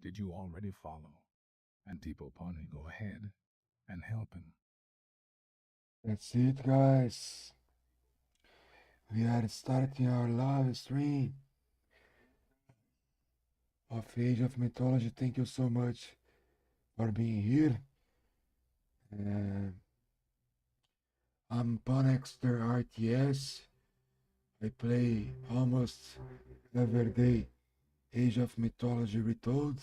Did you already follow? And Tipo Pony, go ahead and help him. That's it, guys. We are starting our live stream of Age of Mythology. Thank you so much for being here. Uh, I'm Ponexter RTS. I play almost every day Age of Mythology Retold,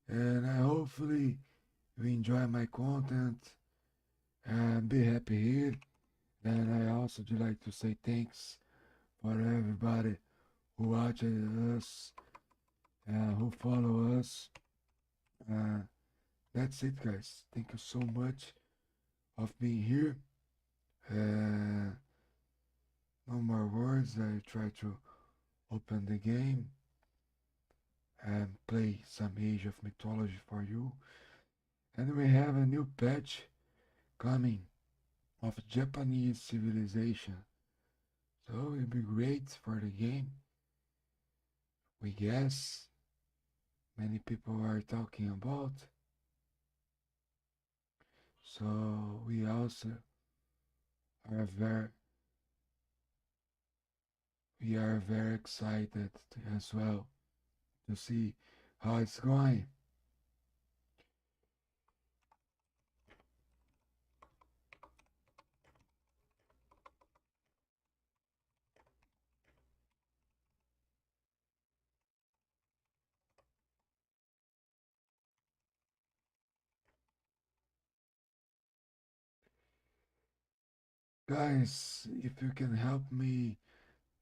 and I hopefully you enjoy my content and be happy here. And I also would like to say thanks for everybody who watches us, who follow us. Uh, that's it, guys. Thank you so much of being here. Uh, no more words. I try to open the game and play some Age of Mythology for you. And we have a new patch coming of Japanese civilization. So it'll be great for the game. We guess many people are talking about. So we also are very excited as well to see how it's going. Guys, if you can help me,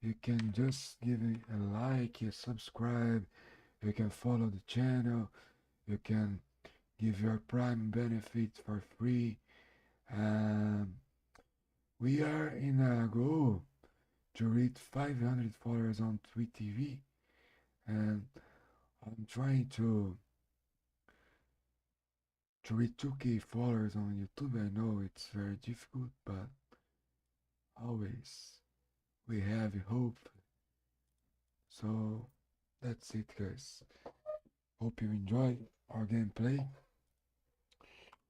you can just give me a like, a subscribe, you can follow the channel, you can give your Prime benefit for free. Um, we are in a goal to reach 500 followers on Twitch TV, and I'm trying to reach 2K followers on YouTube. I know it's very difficult, but always we have hope. So that's it, guys. Hope you enjoy our gameplay.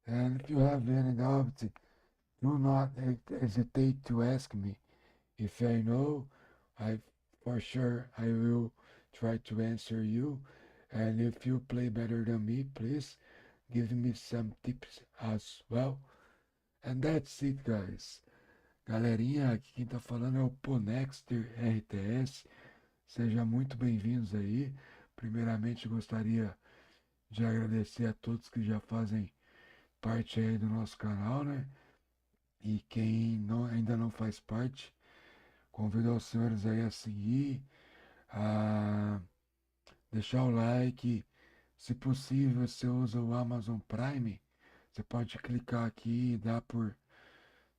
And if you have any doubts, do not hesitate to ask me. If I know, I for sure I will try to answer you. And if you play better than me, please give me some tips as well. And that's it, guys. Galerinha, aqui quem tá falando é o Ponexter RTS. Sejam muito bem-vindos aí. Primeiramente, gostaria de agradecer a todos que já fazem parte aí do nosso canal, né? E quem ainda não faz parte, convido os senhores aí a seguir, a deixar o like. Se possível, você usa o Amazon Prime, você pode clicar aqui e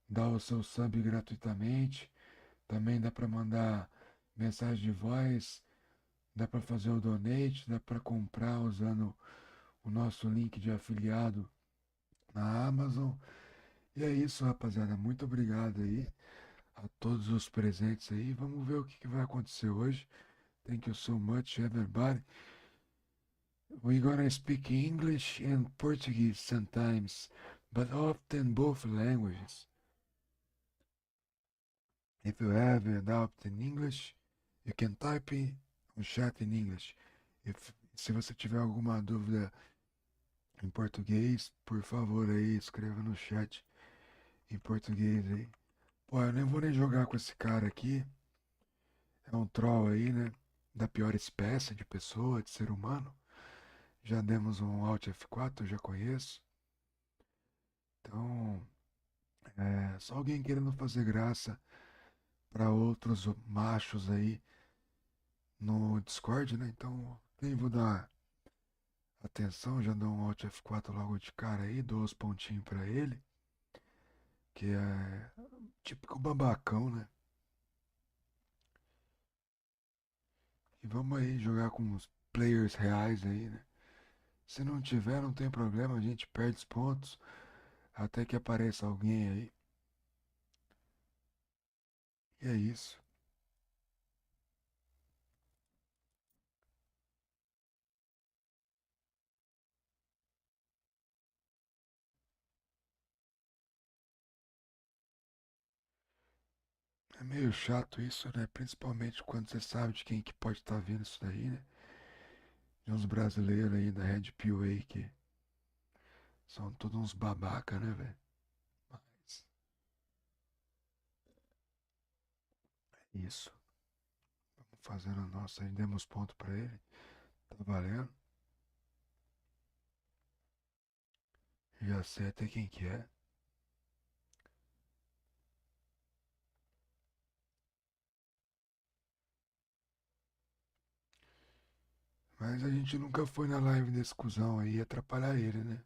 dar o seu sub gratuitamente. Também dá para mandar mensagem de voz, dá para fazer o donate, dá para comprar usando o nosso link de afiliado na Amazon. E é isso, rapaziada. Muito obrigado aí a todos os presentes aí. Vamos ver o que vai acontecer hoje. Thank you so much, everybody. We're gonna speak English and Portuguese sometimes, but often both languages. If you have a doubt in English, you can type in on chat in English. Se você tiver alguma dúvida em português, por favor aí, escreva no chat em português aí. Pô, eu nem vou nem jogar com esse cara aqui. É um troll aí, né? Da pior espécie de pessoa, de ser humano. Já demos um Alt F4, eu já conheço. Então, só alguém querendo fazer graça para outros machos aí no Discord, né? Então, nem vou dar atenção, já dou um Alt F4 logo de cara aí, dou os pontinhos para ele, que é típico babacão, né? E vamos aí jogar com os players reais aí, né? Se não tiver, não tem problema, a gente perde os pontos até que apareça alguém aí. E é isso. meio chato isso, né? Principalmente quando você sabe de quem que pode estar vindo isso daí, né? De uns brasileiros aí da Red Pill aí que são todos uns babaca, né, velho? Mas é isso. Vamos fazendo a nossa aí, demos ponto pra ele. Tá valendo. Já sei até quem que é. Mas a gente nunca foi na live desse cuzão aí atrapalhar ele, né?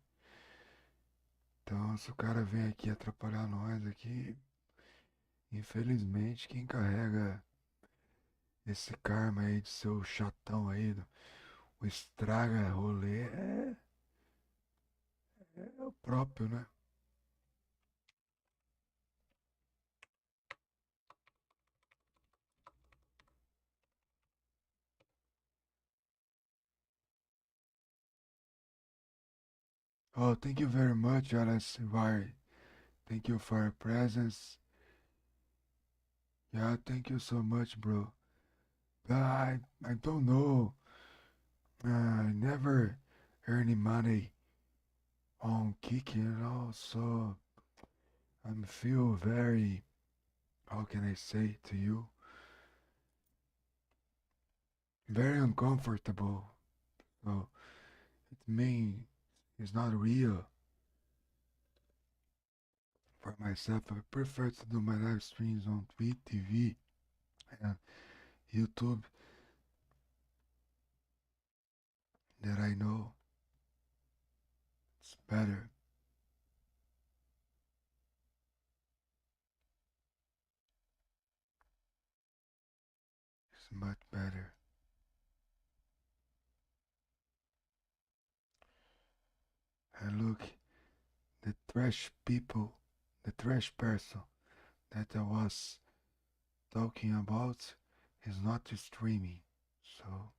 Então, se o cara vem aqui atrapalhar nós aqui, infelizmente, quem carrega esse karma aí de ser o chatão aí, o estraga rolê, é o próprio, né? Oh, thank you very much, Alice Vary. Thank you for your presence. Yeah, thank you so much, bro. But I don't know. I never earn money on kicking, so I feel very, how can I say to you, very uncomfortable. So it means it's not real for myself. I prefer to do my live streams on Twitch TV and YouTube that I know it's better. It's much better. And look, the trash people, the trash person that I was talking about is not streaming. So,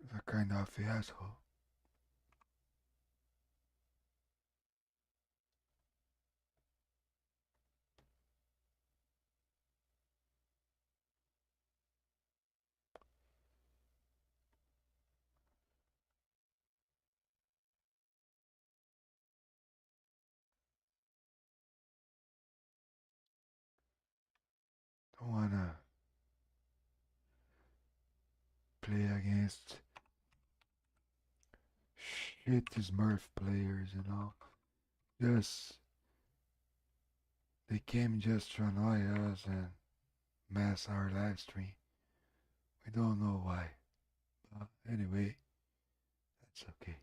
it's a kind of asshole. Don't wanna play against shit Smurf players, you know. Just they came just to annoy us and mess our live stream. We don't know why. But anyway, that's okay.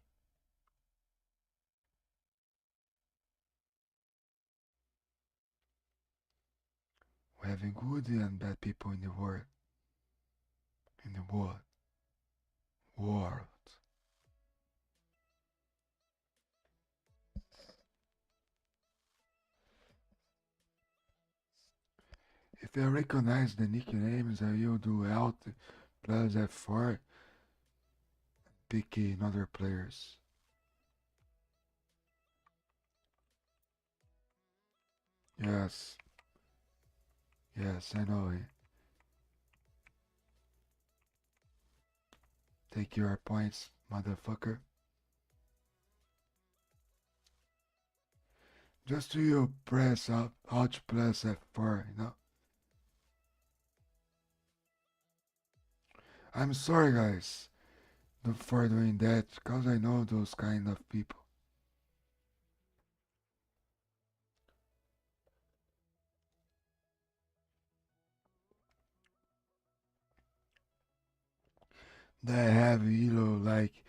We're having good and bad people in the world. In the world. World. If I recognize the nicknames, I will do Alt plus F4, pick another players. Yes, yes, I know it. Take your points, motherfucker. Just you press up Alt plus F4, you know. I'm sorry, guys, for doing that, because I know those kind of people. They have Elo like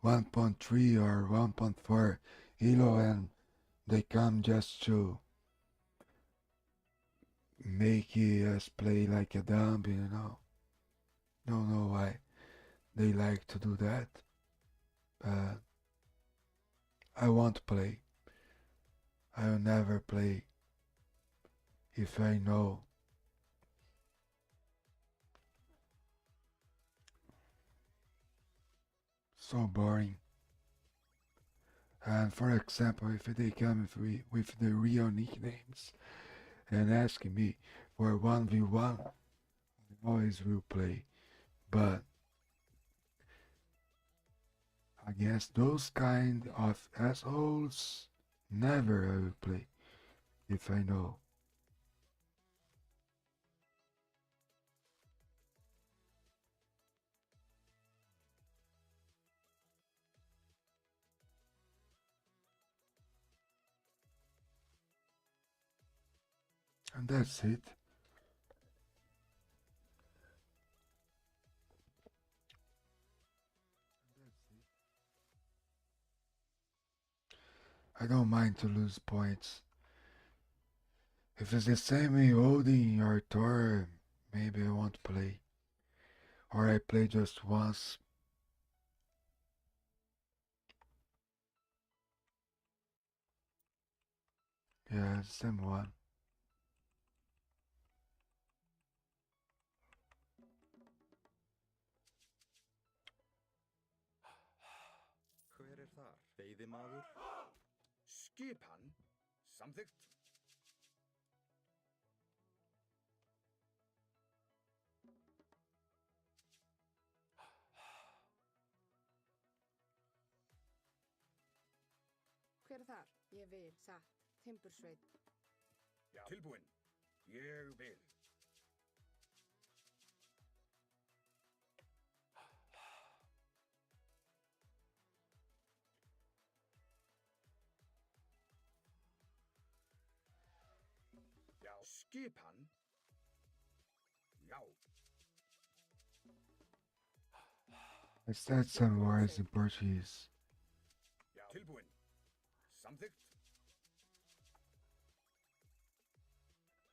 1.3 or 1.4 Elo and they come just to make us play like a dumb, you know. Don't know why they like to do that, but I won't play. I will never play if I know. So boring. And for example, if they come with the real nicknames, and ask me for 1v1, I always will play. But against those kind of assholes, never I will play if I know. And that's it. I don't mind to lose points. If it's the same way holding or Thor, maybe I won't play. Or I play just once. Yeah, same one. Hver þar? Veiðimaður? Skipan? Samþykkt? Hver þar? Ég vil, satt, timbursveit. Já. Tilbúinn. Ég vil. Já. Skipan? Já. I said some words in Portuguese. Já. Tilbúinn. Samþykkt?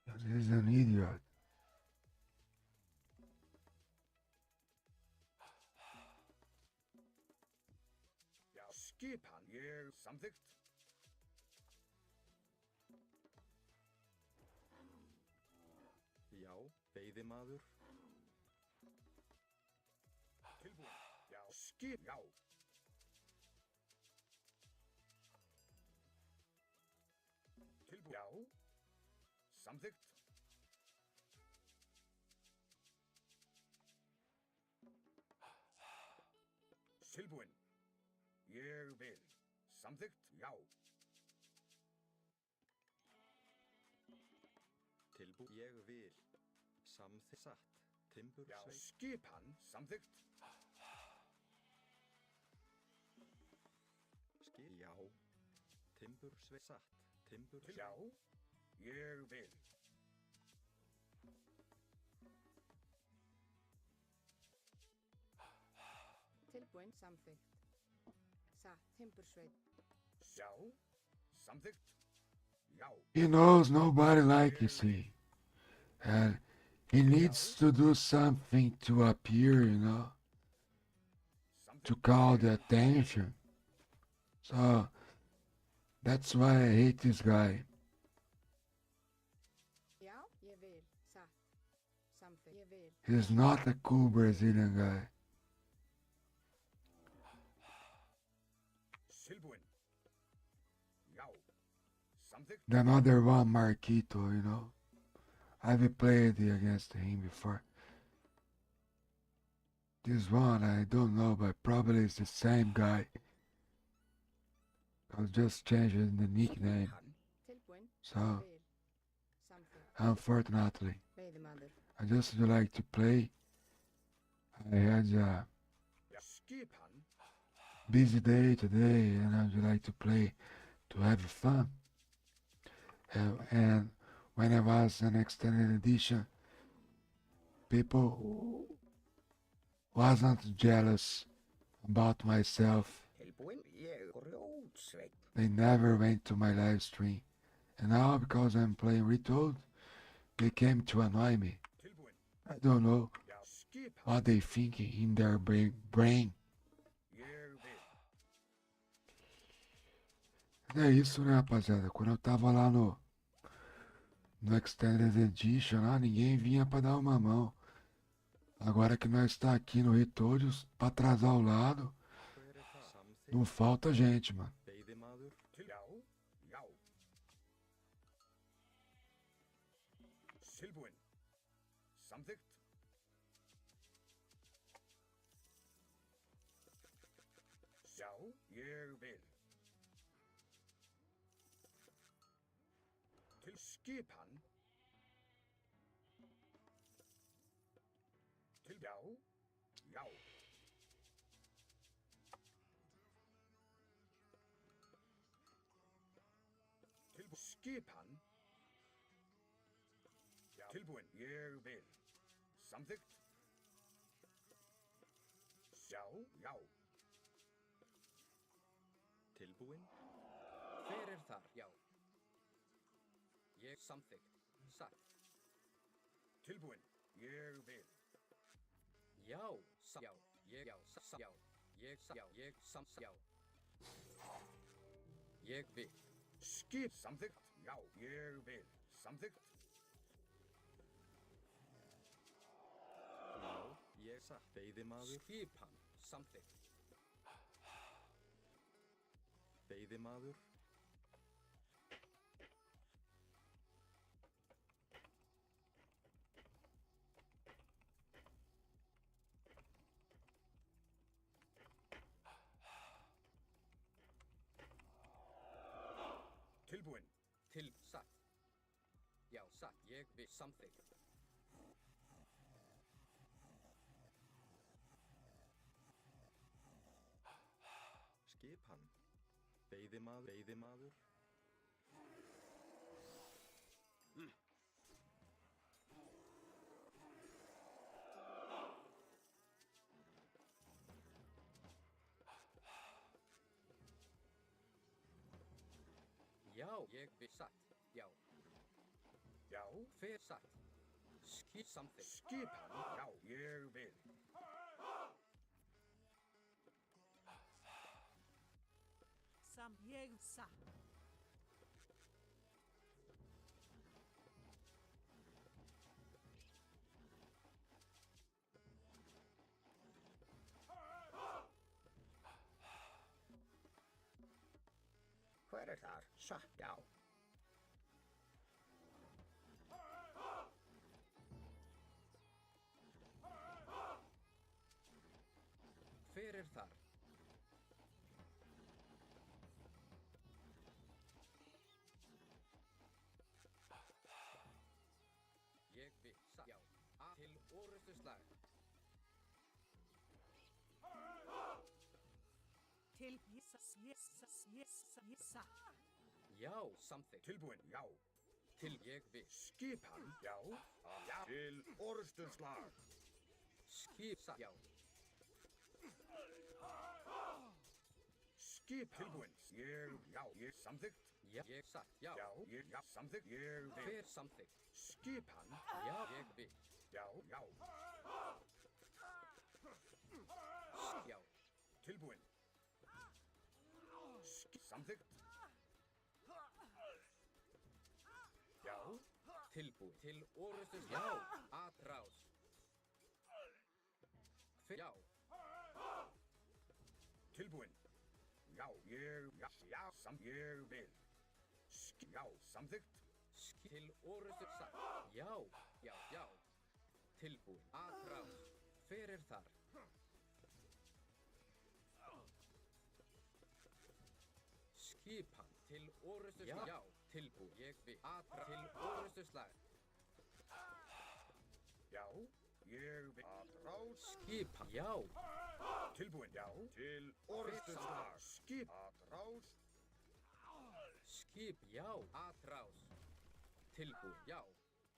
This is an idiot. Já. Skipan? Ég samþykkt? Já, veiðimaður? Tilbúinn. Já. Skip? Já. Tilbúinn. Já. Samþykkt? Tilbúinn. Ég vil. Samþykkt? Já. Tilbú. Ég vil. Samþykkt. Timbur Já. sveit. Skipan? Samþykkt? Já. Timbur sveit. Satt. Timbur sveit. Já. Ég vil. Tilbúinn, samþykkt. Satt, timbursveit. Já. Samþykkt? Já. He knows nobody like you, see. And he needs to do something to appear, you know, to Samþykkt? call the attention. So that's why I hate this guy. Já, ég vil, satt, samþykkt. Ég vil. He's not a cool Brazilian guy. Tilbúinn. Já. Samþykkt? The another one, Marquito, you know. I've played against him before. This one, I don't know, but probably it's the same guy. I was just changing the nickname. Hann? Tilbúinn, So, ég vil, samþykkt. unfortunately, Veiðimaður. I just would like to play. I had a Já. Skipan? busy day today, and I would like to play to have fun. And when I was an extended edition, people wasn't jealous about myself. Tilbúinn. Ég grjótsveit. They never went to my live stream. And now, because I'm playing Retold, they came to annoy me. Tilbúinn. I don't know Já. Skipan? what they thinking in their brain. Ég vil. É isso, né, rapaziada? Quando eu tava lá no Extended Edition, lá ninguém vinha pra dar uma mão. Agora que nós tá aqui no Retold, pra atrasar o lado, Hver þar? Samþykkt. não falta gente, mano. Veiðimaður? Já. Já. Tilbúin. Samþykkt. Já, ég vil. Til skipan. Til já, já. Til skipan. Já. Tilbúin, ég vil. Samþykkt. Já, já. Tilbúinn. Hver er þar? Já. Ég samþykkt. Satt. Tilbúin, ég vil. Já. Já. Ég já. Já. Já. Ég já. Ég vil. Skip. Samþykkt. Já, ég vil. Samþykkt. Já. Ég satt. Veiðimaður. Skipan. Samþykkt. Veiðimaður. Tilbúin. Til satt. Já, satt. Ég vil. Samþykkt. Skipan. Veiðimaður. Veiðimaður. Já, ég vil. Satt. Já. Já. Hver satt? Samþykkt. Skipan. Já, ég vil. Sam ég satt. Hver er þar? Satt, já. Hver er þar? Ég vil. Satt. Já. Til orustu slag. Til ég satt. Já, samþykkt. Tilbúin. Já. Til ég vil. Skipan. Já. Já. Til orustunslag. Skip satt. Já. Skipan. Tilbúin. Já, ég samþykkt. Já, ég satt. Já. Já, ég, já, samþykkt. Ég vil. Hver samþykkt? Skipan. Já, ég vil. Já, já. Já. Tilbúin. Samþykkt. Já. Tilbúin. Til orustu slag. Já. Atrás. Já. Tilbúin. Já, ég, já, já, ég vil. Já, samþykkt. Til orustu satt. Já. Já, já. Tilbúin. Atrás. Hver er þar? Skipan. Til orustu slag. Já. Tilbúin. Ég vil. Atrás. Til orustu slag. Já, ég vil. Atrás. Skipan. Já. Tilbúin. Já. Til orustunslag. Skip. Atrás. Skip. Já. Atrás. Tilbúin. Já.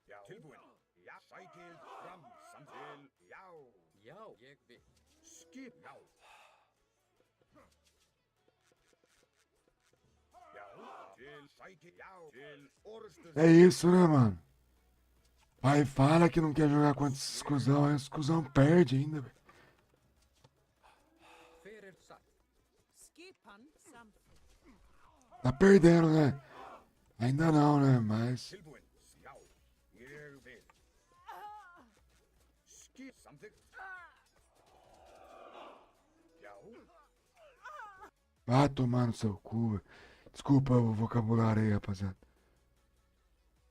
Já. Tilbúin. Já. Sækið fram. Samtil. Já. Já. Ég vil. Skip. Já. Já. Til sækið. Já. Til orustunslag. É isso, né, mano? Pai fala que não quer jogar contra esses cuzão, aí os cuzão perde ainda, velho. Hver er satt? Skipan samþykkt. Tá perdendo, né? Ainda não, né? Mas Tilbúin. Já. Ég vil. Skip. Samþykkt. Já. vai tomar no seu cu, velho. Desculpa o vocabulário aí, rapaziada.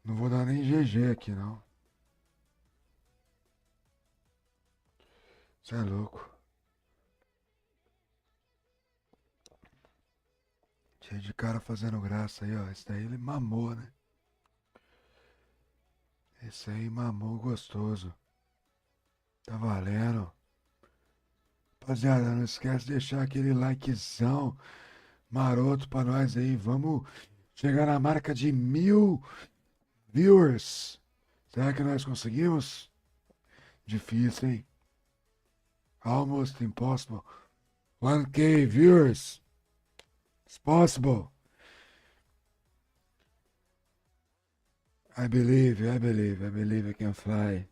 Não vou dar nem GG aqui, não. Você é louco. Cheio de cara fazendo graça aí, ó. Esse daí ele mamou, né? Esse aí mamou gostoso. Tá valendo. Rapaziada, não esquece de deixar aquele likezão maroto pra nós aí. Vamos chegar na marca de 1000 viewers. Será que nós conseguimos? Difícil, hein? Almost impossible. 1K viewers. It's possible. I believe I can fly.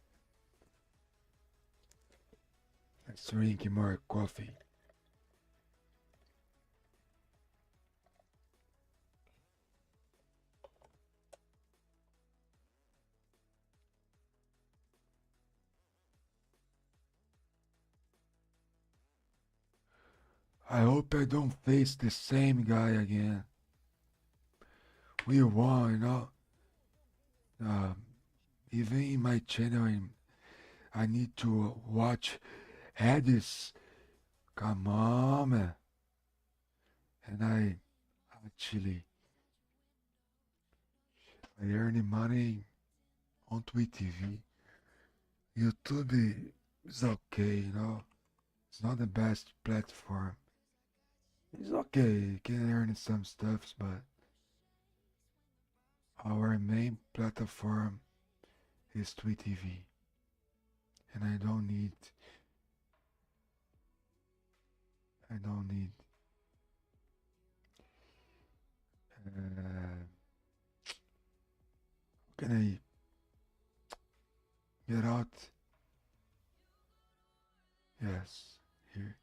Let's drink more coffee. I hope I don't face the same guy again. We won, you know. Even in my channel, I need to watch Hades. Come on, man. And I actually I earn money on Twitch TV. YouTube is okay, you know. It's not the best platform. It's okay, you can earn some stuffs, but our main platform is Twitch TV. And I don't need can I get out? Yes, here.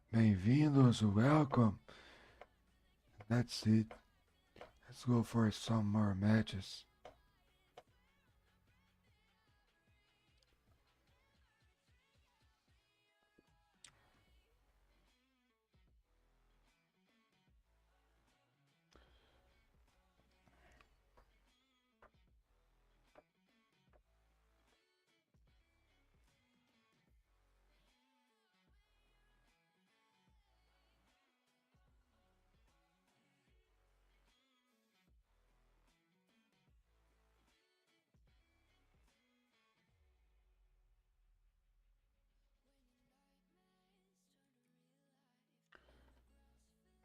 Bem-vindos, welcome. That's it. Let's go for some more matches.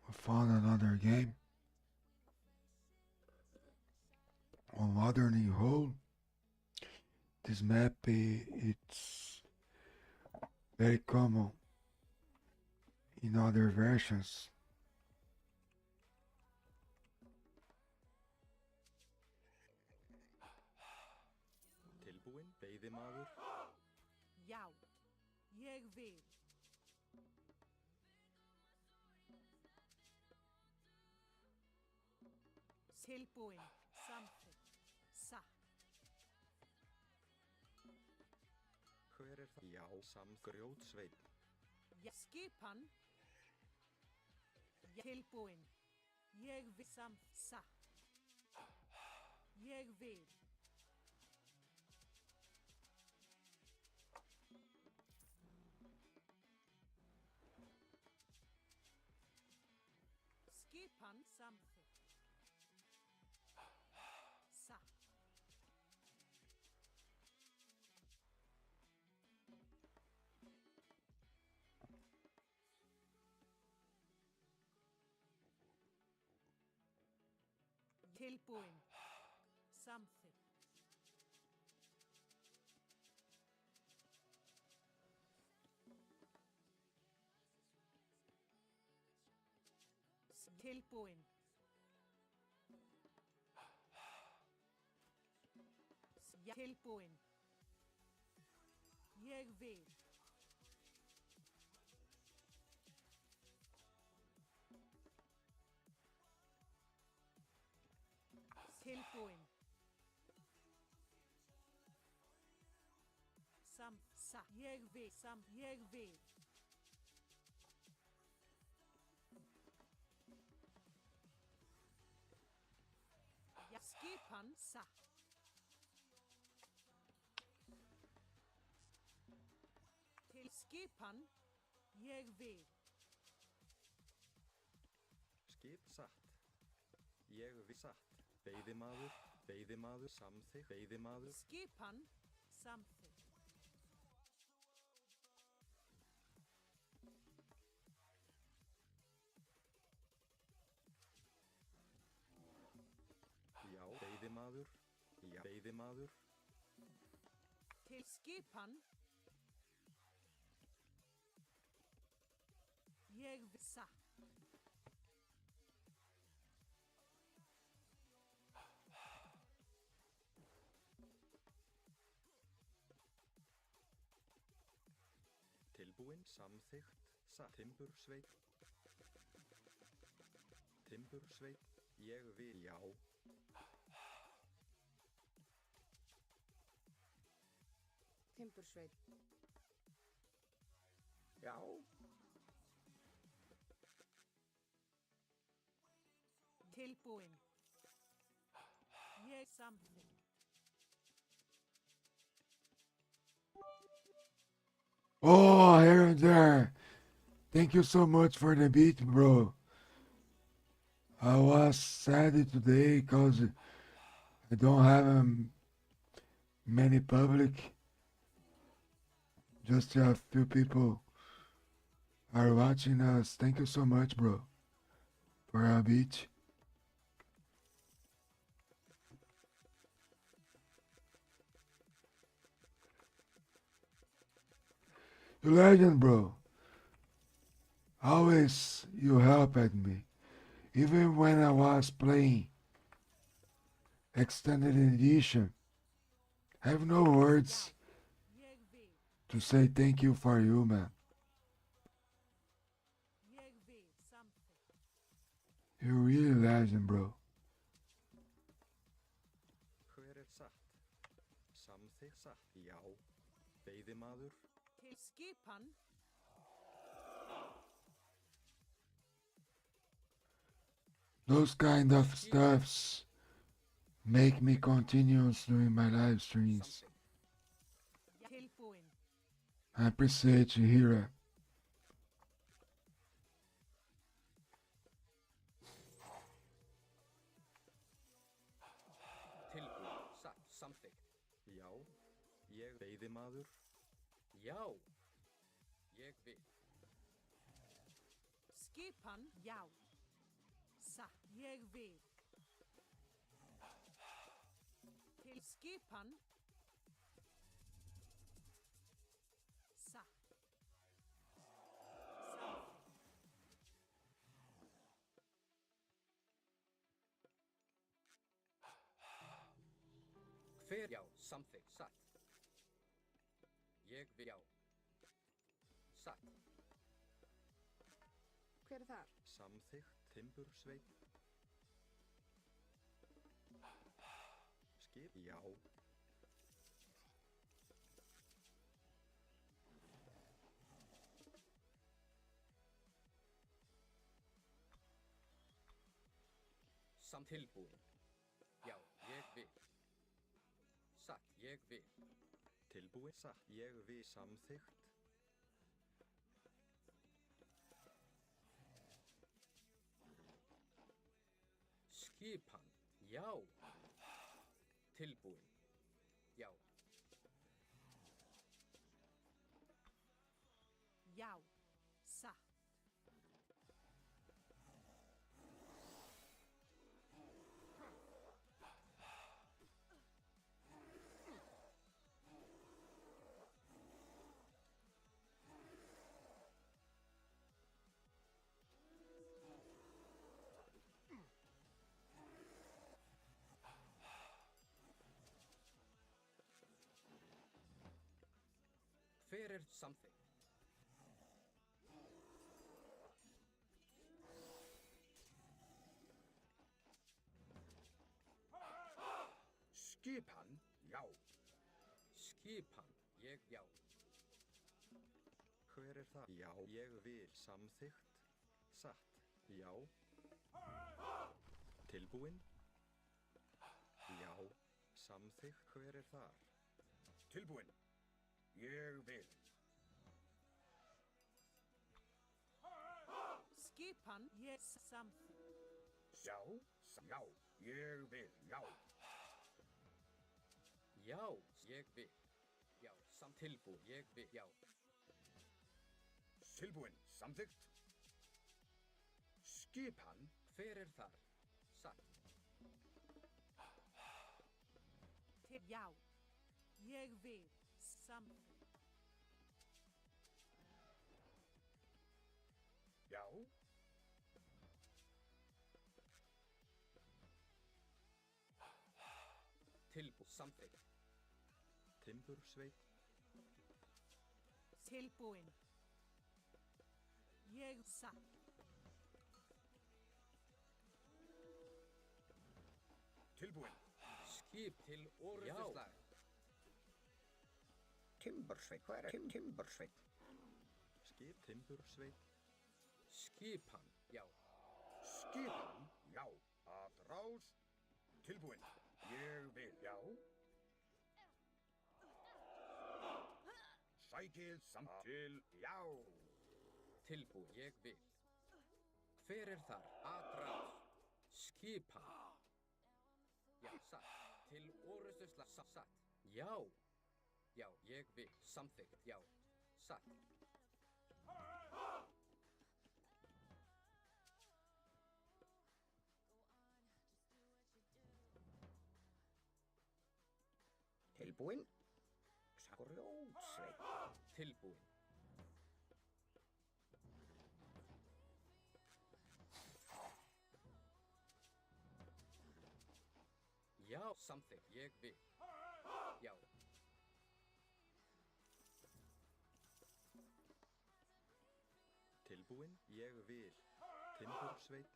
We found another game on Modern Hole. This map it's very common in other versions. Tilbúinn, veiðimaður. Já, ég vil. Tilbúinn, samþykkt, satt. Hver er það? Já, samgrjótsveinn. Já, skipan. Já, tilbúinn. Ég vil satt. Ég vil. Skipan samþykkt. Satt. Tilbúinn. Samþykkt. Tilbúinn. Já, tilbúinn. Ég vil. Tilbúinn. Satt. Ég vil. Ég vil. Skipan satt. Til skipan ég vil. Skip satt. Ég við satt. Veiðimaður, veiðimaður, samþykkt, veiðimaður. Skipan samþykkt. Já, veiðimaður. Já, veiðimaður. Til skipan ég vil satt. Tilbúin, samþykkt, satt. Timbursveit. Timbursveit. Ég vil, já. Timbursveit. Já. Tilbúin. Ég samþykkt. Oh, Aaron there. Thank you so much for the beat, bro. I was sad today because I don't have many public. Just a few people are watching us. Thank you so much, bro, for our beat. You legend, bro. Always you helped me. Even when I was playing Extended Edition. I have no words Jeg vil. to say thank you for you, man. Jeg vil samþykkt. You're really legend, bro. Hver satt? Samþykkt, satt. Já. Veiðimaður. Til skipan Those kind of stuffs make me continue doing my live streams. Samþykkt. tilbúin. I appreciate you, Hira. Tilbúin. Satt. Samþykkt. Já. Ég veiðimaður. Já. Ég vil. Skipan já. Satt. Ég vil. Til skipan satt. Samþykkt. Hver já. Samþykkt. Satt. Ég vil já. Satt. Hver er þar? Samþykkt. Timbursveit. Skip. Já. Tilbúin. Já. Ég vil. Satt. Ég vil. Tilbúin. Satt. Ég vil. Samþykkt. Skipan. Já. Tilbúin. Já. Já. Satt. Hver er samþykkt? Skipan, já. Skipan. Ég já. Hver er það? Já. Ég vil. Samþykkt. Satt. Já. Tilbúin. Já. Samþykkt. Hver er þar? Tilbúin. Ég vil. Skipan ég samþykkt. Já, já, ég vil, já. Já, ég vil. Já, tilbúin, ég vil, já. Tilbúin, samþykkt. Skipan. Hver er þar? Satt. Til já. Ég vil samþykkt. Já. Samþykkt. Timbursveit. Tilbúin. Ég satt. Tilbúin. Skip til orrustuslag. Timbursveit, hvað er Timbursveit? Skip. Timbursveit. Skipan, já. Skipan, já. Að rás. Tilbúin. Ég vil, já. Sækið samt til, já. Tilbúin, ég vil. Hver er þar? Atrás. Skipan. Já, satt. Til orrustuslag. Satt. Já. Já, ég vil. Samþykkt, já. Satt. Tilbúin. Grjótsveit. Tilbúin. Já, samþykkt, ég vil. Já. Tilbúin. Ég vil. Timbursveit.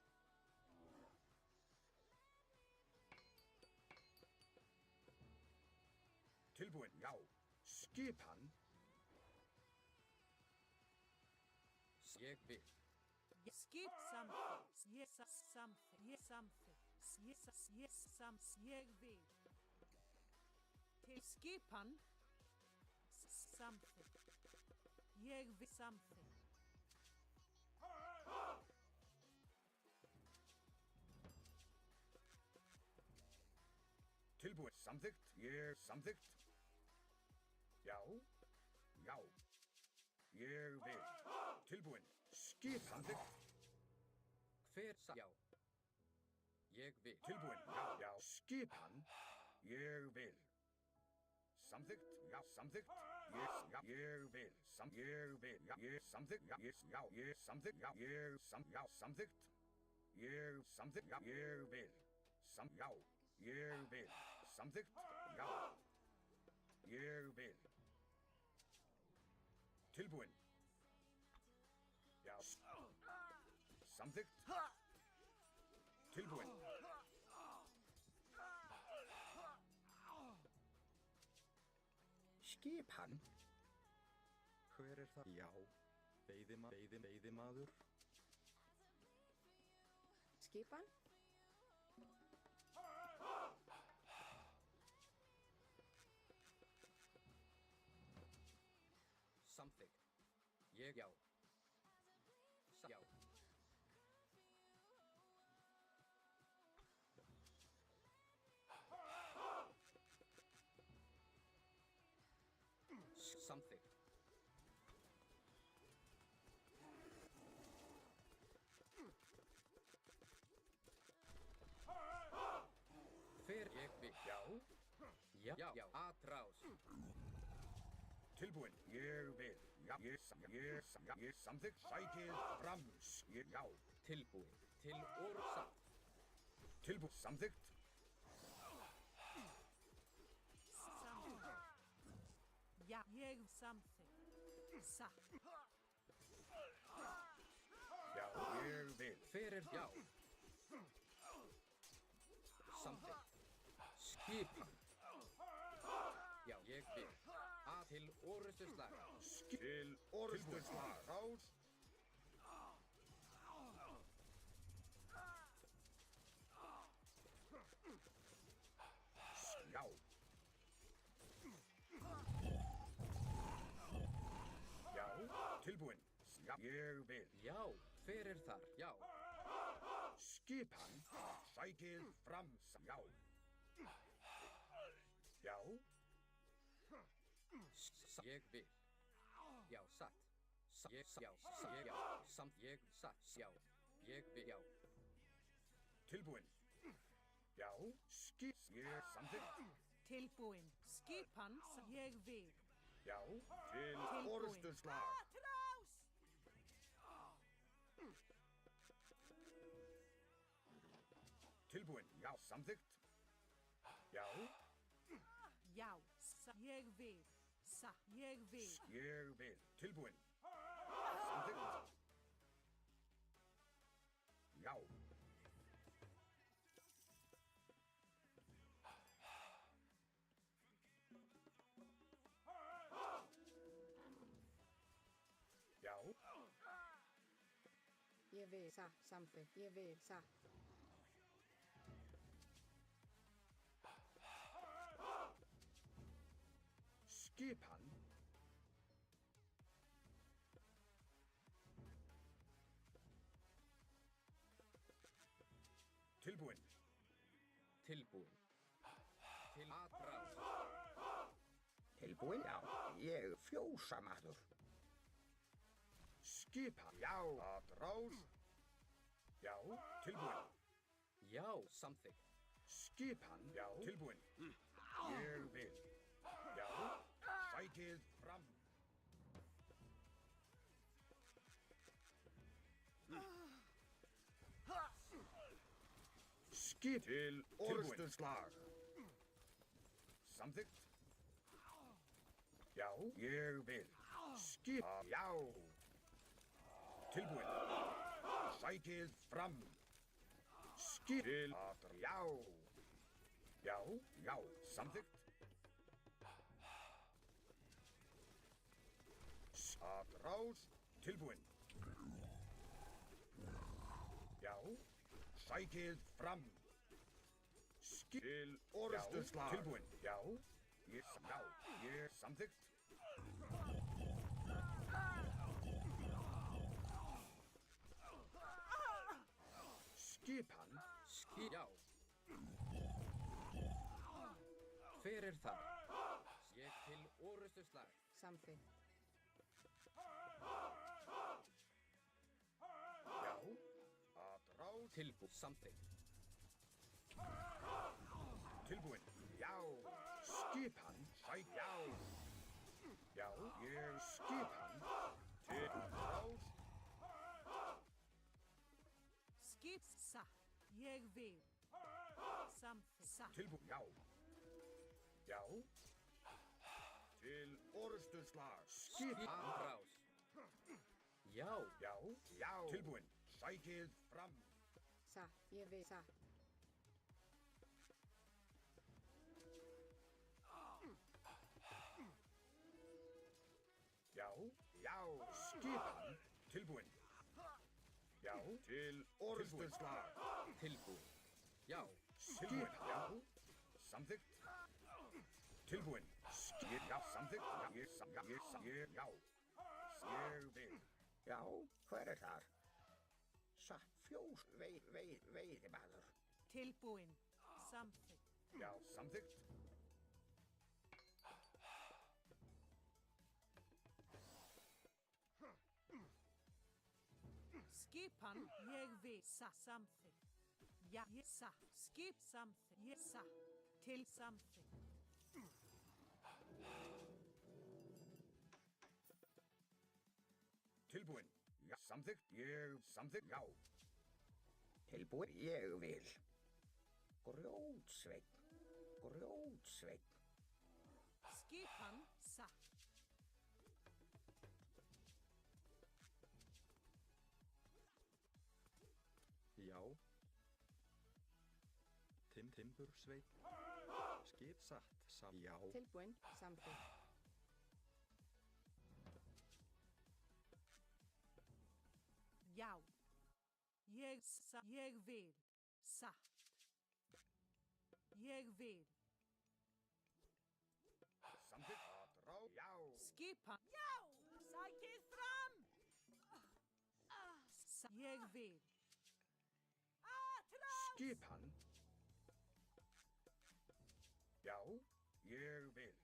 Tilbúin, já. Skipan. Ég vil. Skip samþykkt. Ég samþykkt. Ég samþykkt. Ég vil. Til skipan. Samþykkt. Ég vil samþykkt. Tilbúin, samþykkt. Ég samþykkt. Já. Já. Ég vil. Tilbúin. Skip samþykkt. Hver já. Ég vil. Tilbúin, já, já. Skipan. Ég vil. Samþykkt, já, samþykkt. Ég vil. Ég vil, já, ég samþykkt, já, ég samþykkt, já, já, samþykkt. Ég samþykkt, já, ég vil. Já, ég vil. Samþykkt, já. Ég vil. Tilbúin. Já. Samþykkt. Tilbúin. Skipan. Hver er það? Já. Veiðimaður. Skipan. Samþykkt. Ég já. Já. Samþykkt. Hver ég vil. Já. Já. Já. Atrás. Tilbúin. Ég vil. Já. Ég samþykkt. Sækið fram. Já. Tilbúin. Til orsa. Tilbúin. Samþykkt. Samþykkt. Ja, ég samþykkt. Satt. Já. Ég vil. Hver er já. Samþykkt. Skipan. Já, ég vil. Að til orrustuslag. Til orrustuslag. Rás. Já. ég vil. Já, hver er þar? Já, Skipan, sækið fram, já. Já, ég vil. Já, satt. Ég, já, ég, já, samt ég, satt, já. Ég vil, já. tilbúin. Já, ég samþykkt. Tilbúin. Skipan. Ég vil. Já, til Tilbúin. orustuslag. Atrás! Tilbúin, já, samþykkt. Já, Já. Ég vil. Ég vil. ég vil. Tilbúin. Samþykkt. Já. Já, Ég vil. Samþykkt. Ég vil. skipan. Tilbúin. Tilbúin. Til atrás. Tilbúin, já. Ég fjósamaður. Skipan. Já, að rás. Já, tilbúin. Já, samþykkt. Skipan. Já, tilbúin. Ég vil. Já, sækið fram. Skip til orustuslag. Samþykkt. Já, ég vil. Skip. Já. Tilbúin. Sækið fram. Skip til já. Já, já, samþykkt. Atrás, tilbúin. Já, sækið fram. Skip til orustuslag. Tilbúin. Já, ég samþykkt. Skipan. Já. Hver er þar? Ég til orustuslag. Samþykkt. Já, atrás. Samþykkt. Tilbúin. Já, skipan. Já. Já, ég skipan. Til atrás. Skip. Ég vil. Samþykkt. Tilbúin. Já. Já. Til orustuslag. Skipan. Atrás. Já. Já, já. Tilbúin. Sækið fram. Ég vil. Já, já. Skipan. Tilbúin. Já, til orustuslag. Tilbúin. Já. Tilbúin. Já. Samþykkt. Tilbúin. Já, samþykkt. Já, já. Ég vil. Já, hver er þar? Satt veiðimaður. Tilbúin. Samþykkt. Já, samþykkt. Skipan. Ég vil. Samþykkt. Ja, ég skip samþykkt. Ég til samþykkt. Tilbúin. Já, samþykkt. Ég samþykkt. Já. Tilbúin, ég vil. Grjótsveinn. Skipan. Já. Timbursveit. Skip satt. Já. Tilbúin. Samþykkt. Já. Ég vil. Satt. Ég vil. Samþykkt. Atrás. Já. Skipan. Já. Sækið fram. Ég vil. Skipan. Já, ég vil.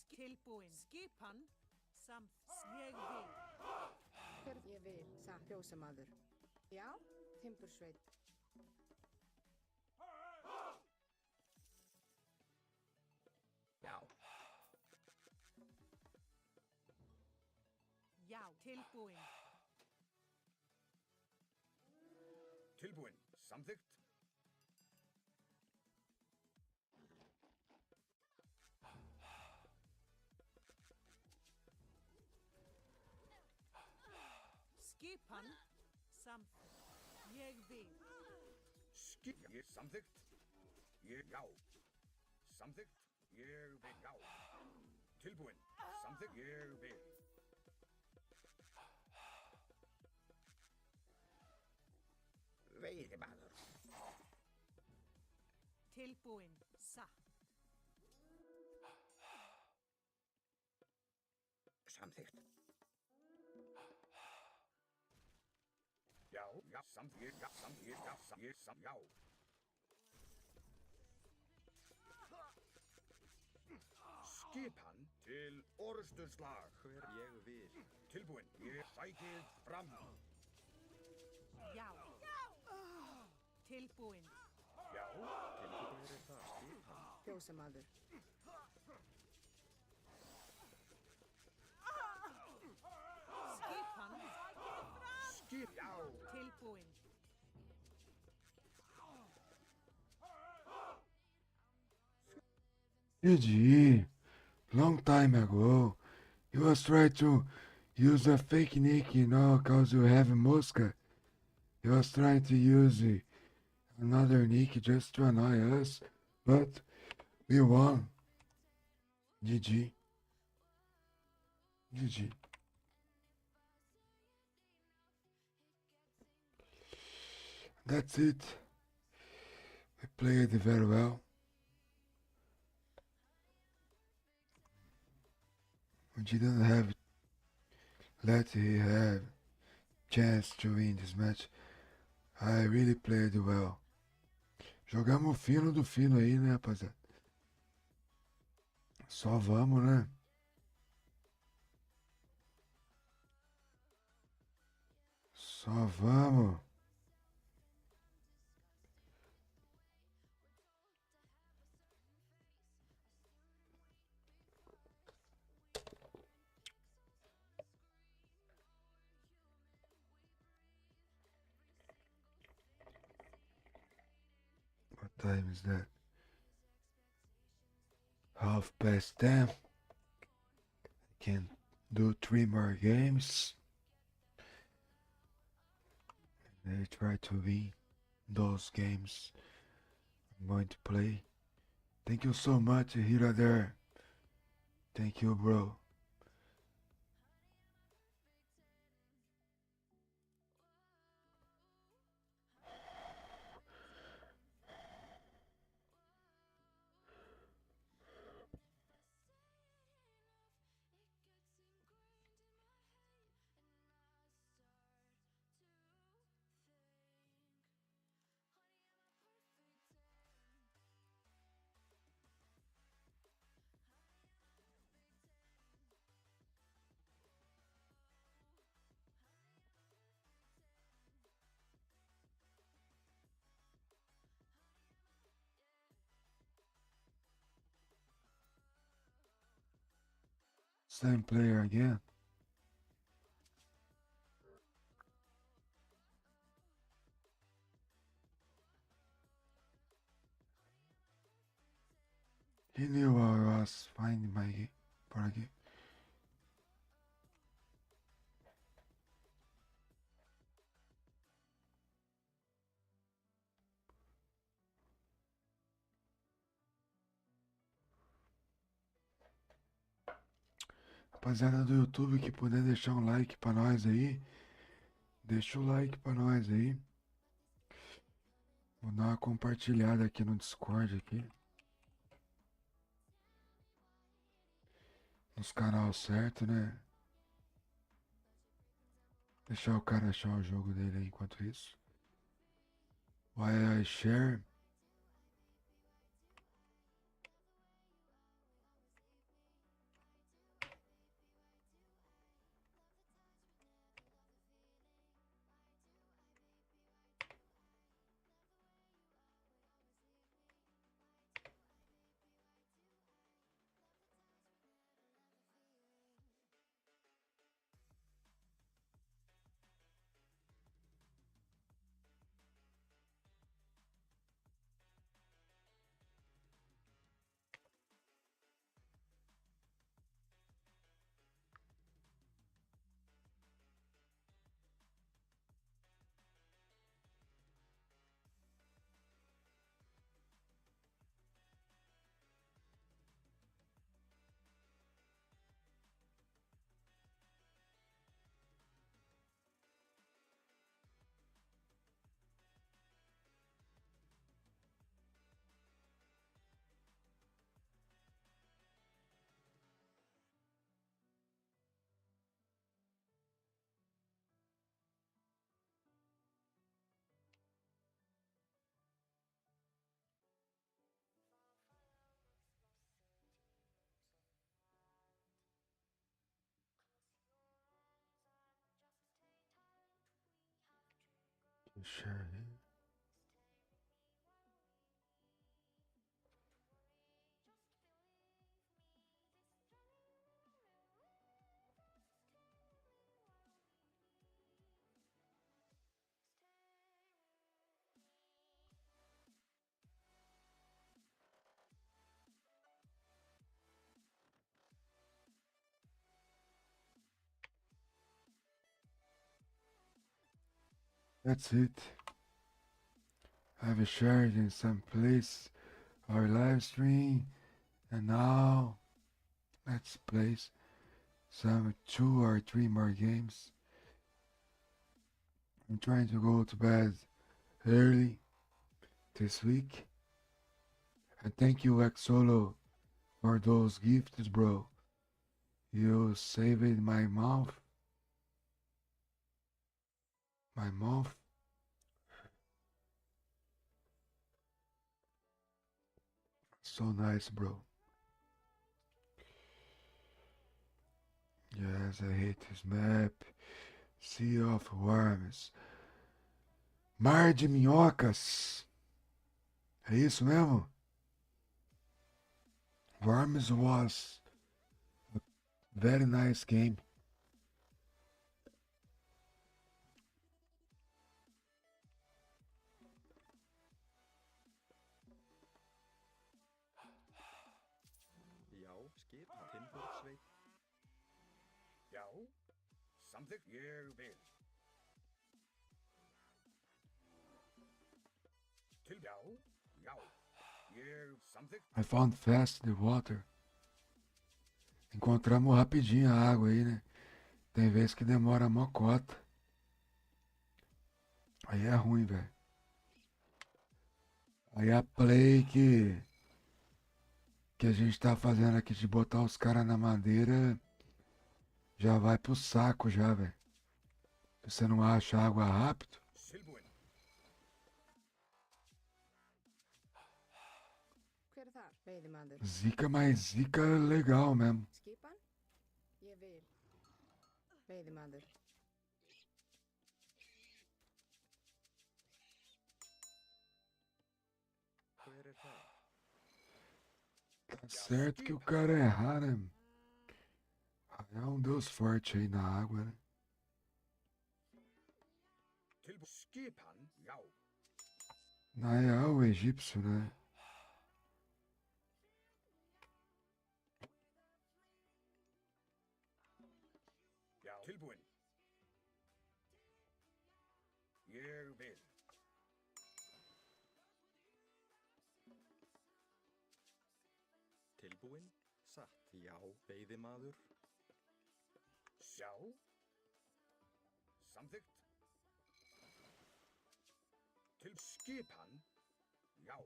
Tilbúin. Skipan. Ég vil. Ég vil, satt fjósamaður. Já, timbursveit. Já. Já, tilbúin. Tilbúin. Samþykkt. Skipan. Ég vil. Ég samþykkt. Ég já. Samþykkt. Ég vil já. Tilbúin. Samþykkt. Ég vil. Veiðimaður. Tilbúin. Satt. Samþykkt. Já, já, samþykkt. Já, samþykkt. Já, samþykkt. Já. Skipan til orrustuslag. Hver ég vil. Tilbúin. Ég sækið fram. Já. Tilbúin. Já. Tilbúin er það. Skipan. Fjósamaður. Skipan. Skip. Já. Tilbúin. GG. Long time ago, he was trying to use a fake nick, you know, cause you have Mosca. He was trying to use another nick just to annoy us, but we won. GG. GG. That's it. We played very well. We didn't have let he have chance to win this match. I really played well. Jogamos o fino do fino aí, né, rapaziada? Só vamos, né? Só vamos. What time is that? 10:30. I can do 3 more games. And I try to win those games I'm going to play. Thank you so much, Hira there. Thank you, bro. Same player again. He knew I was finding my game. Rapaziada do YouTube que puder deixar um like pra nós aí, deixa o like pra nós aí. Vou dar uma compartilhada aqui no Discord aqui. Nos canal certo, né? Deixar o cara achar o jogo dele aí enquanto isso. While I share. Share here. That's it. I've shared in some place our live stream, and now let's play some 2 or 3 more games. I'm trying to go to bed early this week. And thank you, Xolo, for those gifts, bro. You saved my mouth. My mouth. So nice, bro. Yes, I hate this map. Sea of Worms. Mar de Minhocas. É isso mesmo? Worms was a very nice game. Já, skipan Timbursveit. Já, samþykkt ég vil. Til já, já, ég samþykkt. I found fast the water. Encontramos rapidinho a água aí, né? Tem vezes que demora mó cota. Aí é ruim, velho. Aí a play que a gente tá fazendo aqui de botar os caras na madeira já vai pro saco já, velho. Você não acha água rápido? Silbúin. Hver er þar? Veiðimaður. Zica, mas zica legal mesmo. Skipan? Ég vil. Veiðimaður. Hver það? Tá certo que o cara errar, né? É um deus forte aí na água, né? Tilbúin. Skipan, já. Na real, o egípcio, né? Já. Tilbúin. Ég vil. Tilbúin? Satt. Já, veiðimaður. Sjá. Samþykkt. Til skipan. Já.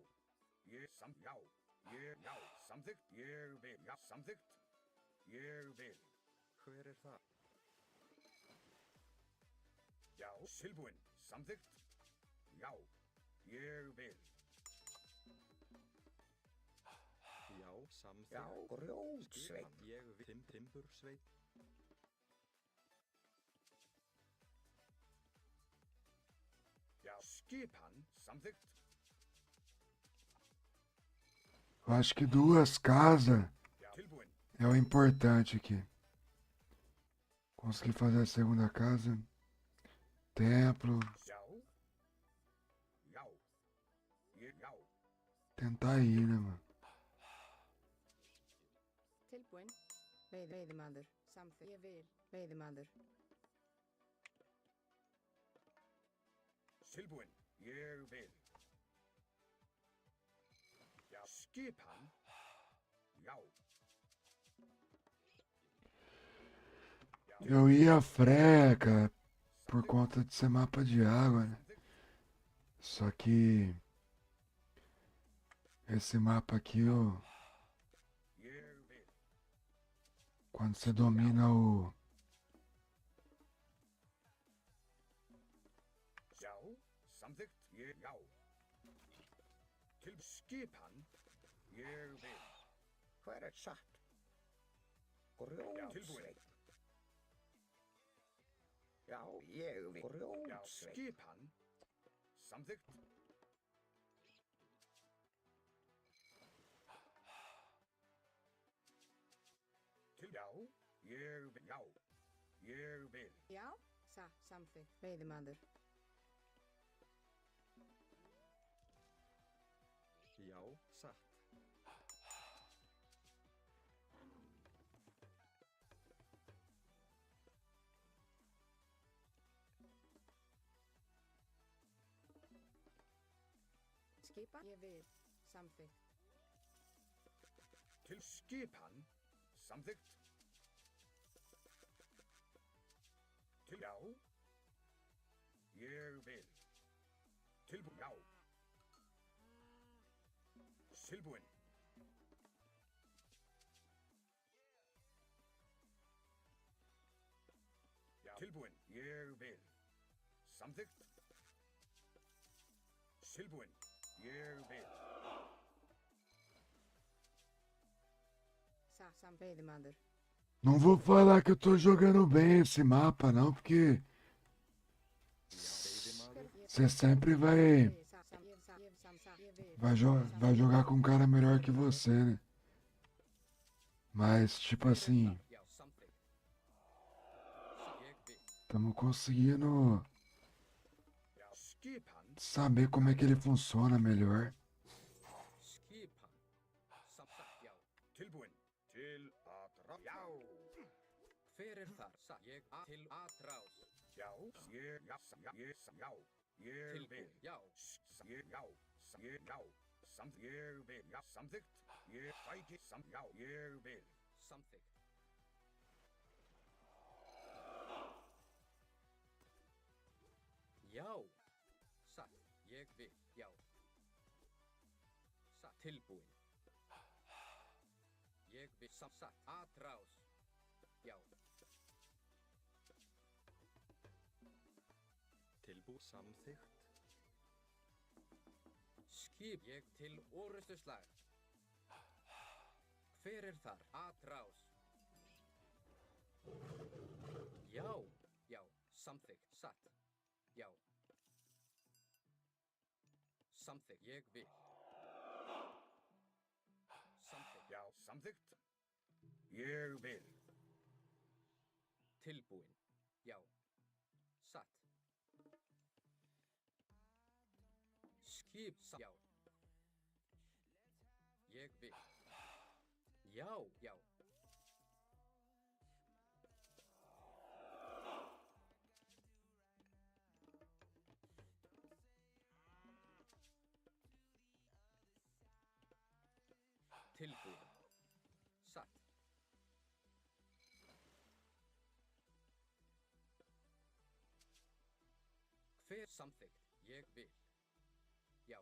Já. Já, samþykkt. Ég vil. Já, samþykkt. Ég vil. Hver það? Já, tilbúin. Samþykkt. Já, ég vil. Já, samþykkt. Já, grjótsveit. Skipan, ég vil. Timbursveit. Já, skipan. Samþykkt. Eu acho que 2 casas Já, tilbúin. é o importante aqui. Consegui fazer a segunda casa. Templo. Já. Já. Já. Tentar ir, né, mano? Tilbúin. Veiðimaður. Samþykkt. Ég vil. Veiðimaður. Tilbúin. Ég vil. Já, skipan. Já. Eu ia freca por conta de ser mapa de água, né? Só que esse mapa aqui, ó, Ég vil. quando você domina o Já. Samþykkt. Ég. Já. Til skipan. Ég vil. Hver er satt? tilbúin. Grjótsveit. Já, ég vil. Já, Grjótsveit. skipan. Samþykkt. Til já. Ég vil. Já. Ég vil. Já. Samþykkt. Veiðimaður. Já, satt. Skipa. Ég vil. Samþykkt. Til skipan. Samþykkt. Til já. Ég vil. Tilbúin. Já. Tilbúin. Já. Tilbúin. Ég vil. Samþykkt. Tilbúin. Ég vil. Veiðimaður. Não vou falar que eu tô jogando bem esse mapa, não, porque você sempre vai jogar com um cara melhor que você, né? Mas, tipo assim, Já, samþykkt. Ég vil. estamos conseguindo Já. Skipan. saber como é que ele funciona melhor. Skipan. Samþykkt. Já. Tilbúin. Til að ráð. Já. Hver er þar? Ég til atrás. Já. Ég. Já. Ég. Já. Ég vil. Tilbúin. Já. Ég. Já. Ég. Já. Ég vil. Já. Samþykkt. Ég sæki. Já. Ég vil. Samþykkt. Já. Satt. Ég vil. Já. Satt. Tilbúin. Ég vil. Satt. Atrás. Já. Tilbú samþykkt. Skip ég til orustuslag. Hver er þar? Atrás. Já. Já. Samþykkt. Satt. Já. Samþykkt. Ég vil. Samþykkt. Já. Samþykkt. Ég vil. Tilbúin. Já. Satt. Skip. Já. Ég vil. Já. Já. Tilbúin. Satt. Hver samþykkt? Ég vil. Já.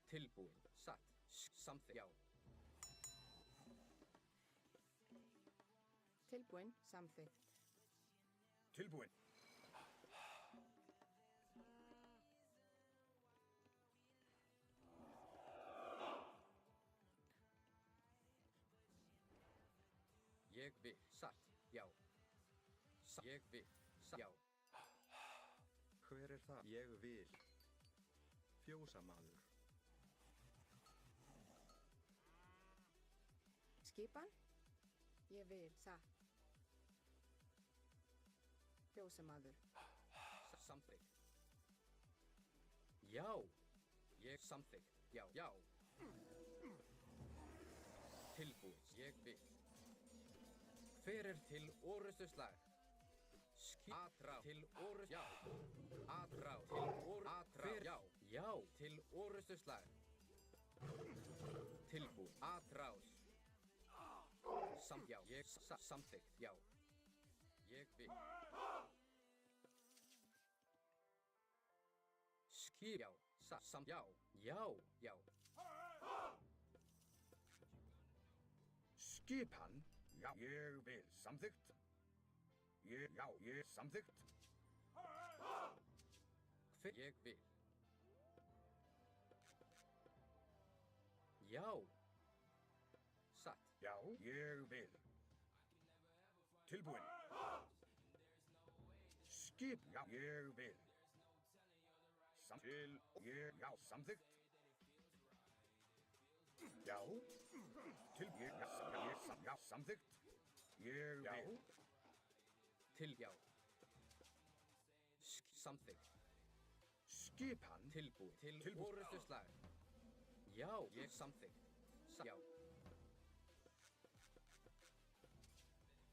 Tilbúin. Satt. Samþykkt. Já. Tilbúin. Samþykkt. Tilbúin. Ég vil. Satt. Já. Ég vil. Já. Hver er það? Ég vil. Fjósamaður. Skipan. Ég vil. Satt. Fjósamaður. Samþykkt. Já. Ég samþykkt. Já. Já. Tilbúin. Ég vil. Hver er til orustuslag? Atrá til orust. Já. Atrá til orust. Atrá. Já. Já. Til orustuslag. Tilbúin. Atrás. Já. Ég samþykkt. Já. Ég vil. Já. Já. Já. Já. Skipan. Já. Ég vil. Samþykkt. Já. Ég samþykkt. Hver ég vil. Já. Satt. Já. Ég vil. Tilbúin. Skip. Já. Ég vil. Til. Ég. Já. Samþykkt. Já. Til. Já. Samþykkt. Ég vil. Til. Já. Samþykkt. Skipan. Tilbúin. Til Tilbúin. orustuslag. Já. Ég samþykkt. Já.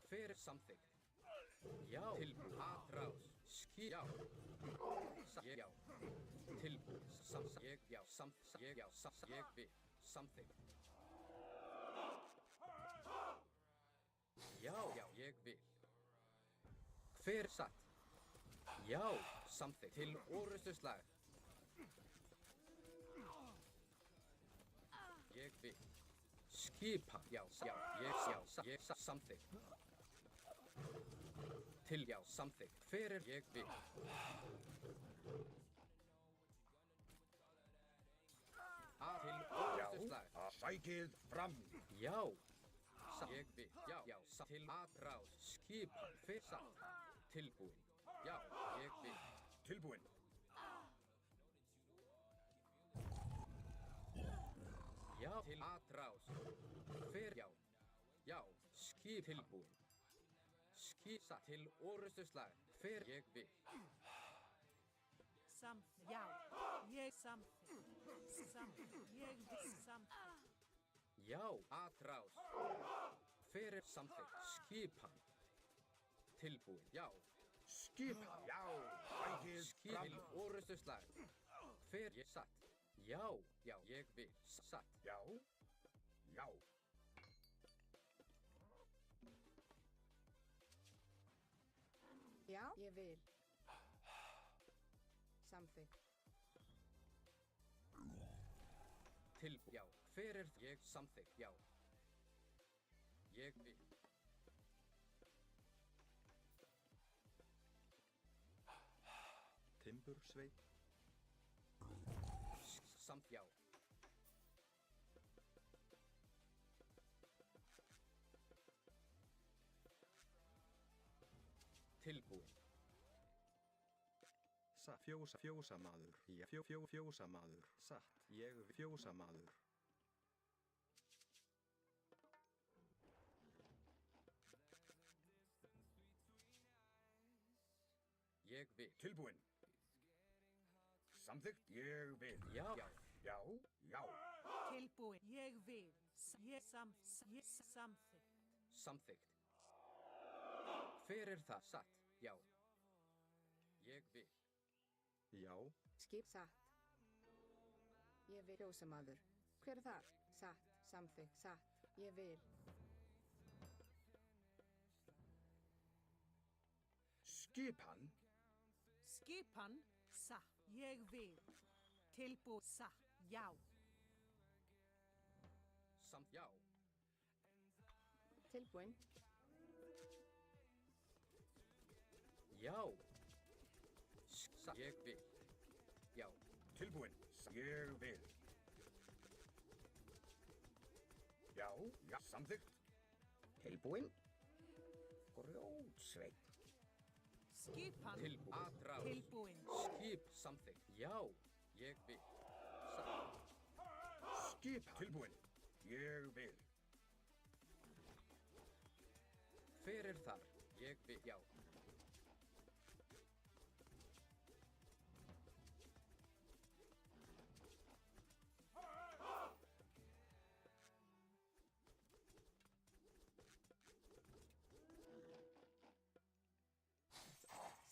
Hver er samþykkt? Já. Tilbúin. Atrás. Já. Já. Tilbúin. Ég. Já. Ég. Já. Ég vil. Samþykkt. Já. Já. Ég vil. Hver satt? Já. Samþykkt. Til orustuslag. Ég vil. Skipan. Já. Já. Ég. Já. Samþykkt. Til. Já. Samþykkt. Hver er ég vil. Til orustuslag. Sækið fram. Já. Ég vil. Já. Já. Til atrás. Skipan. Hver satt? Tilbúin. Já. Ég vil. Tilbúin. Já. Til atrás. Hver. Já. Já. Skip. Tilbúin. Skip. Satt. Til orustuslag. Hver ég vil. Já. Ég samþykkt. Ég vil samþykkt. Já. Atrás. Hver er samþykkt? Skipan. Tilbúin. Já. Skipan. Já. Sækið Skip. fram. Til orustuslag. Hver ég satt? Já. Já. Ég vil. Satt. Já. Já. Já. Ég vil. Samþykkt. Tilbúin. Já. Hver er ég samþykkt? Já. Ég vil. Timbursveit. Já. Tilbúin. Satt. Fjósamaður. Já. Fjósamaður. Satt. Ég vil. Fjósamaður. Ég vil. Tilbúin. Samþykkt. Ég vil. Já. Já. Já. Já. Tilbúin. Ég vil. Ég samþykkt. Samþykkt. Hver er það? Satt. Já. Ég vil. Já. Skip. Satt. Ég vil. Fjósamaður. Hver er það? Satt. Samþykkt. Satt. Ég vil. Skipan. Skipan. Satt. Ég vil. Tilbúin. Satt. Já. Já. Tilbúin. Já. Ég vil. Já. Tilbúin. Ég vil. Já, já, samþykkt. Tilbúinn. Grjótsveinn. Skipan. Tilbúin. Aðrás. Tilbúinn. Skip samþykkt. Já. Ég vil. Skip. Tilbúin. Ég vil. Hver er þar? Ég vil. Já.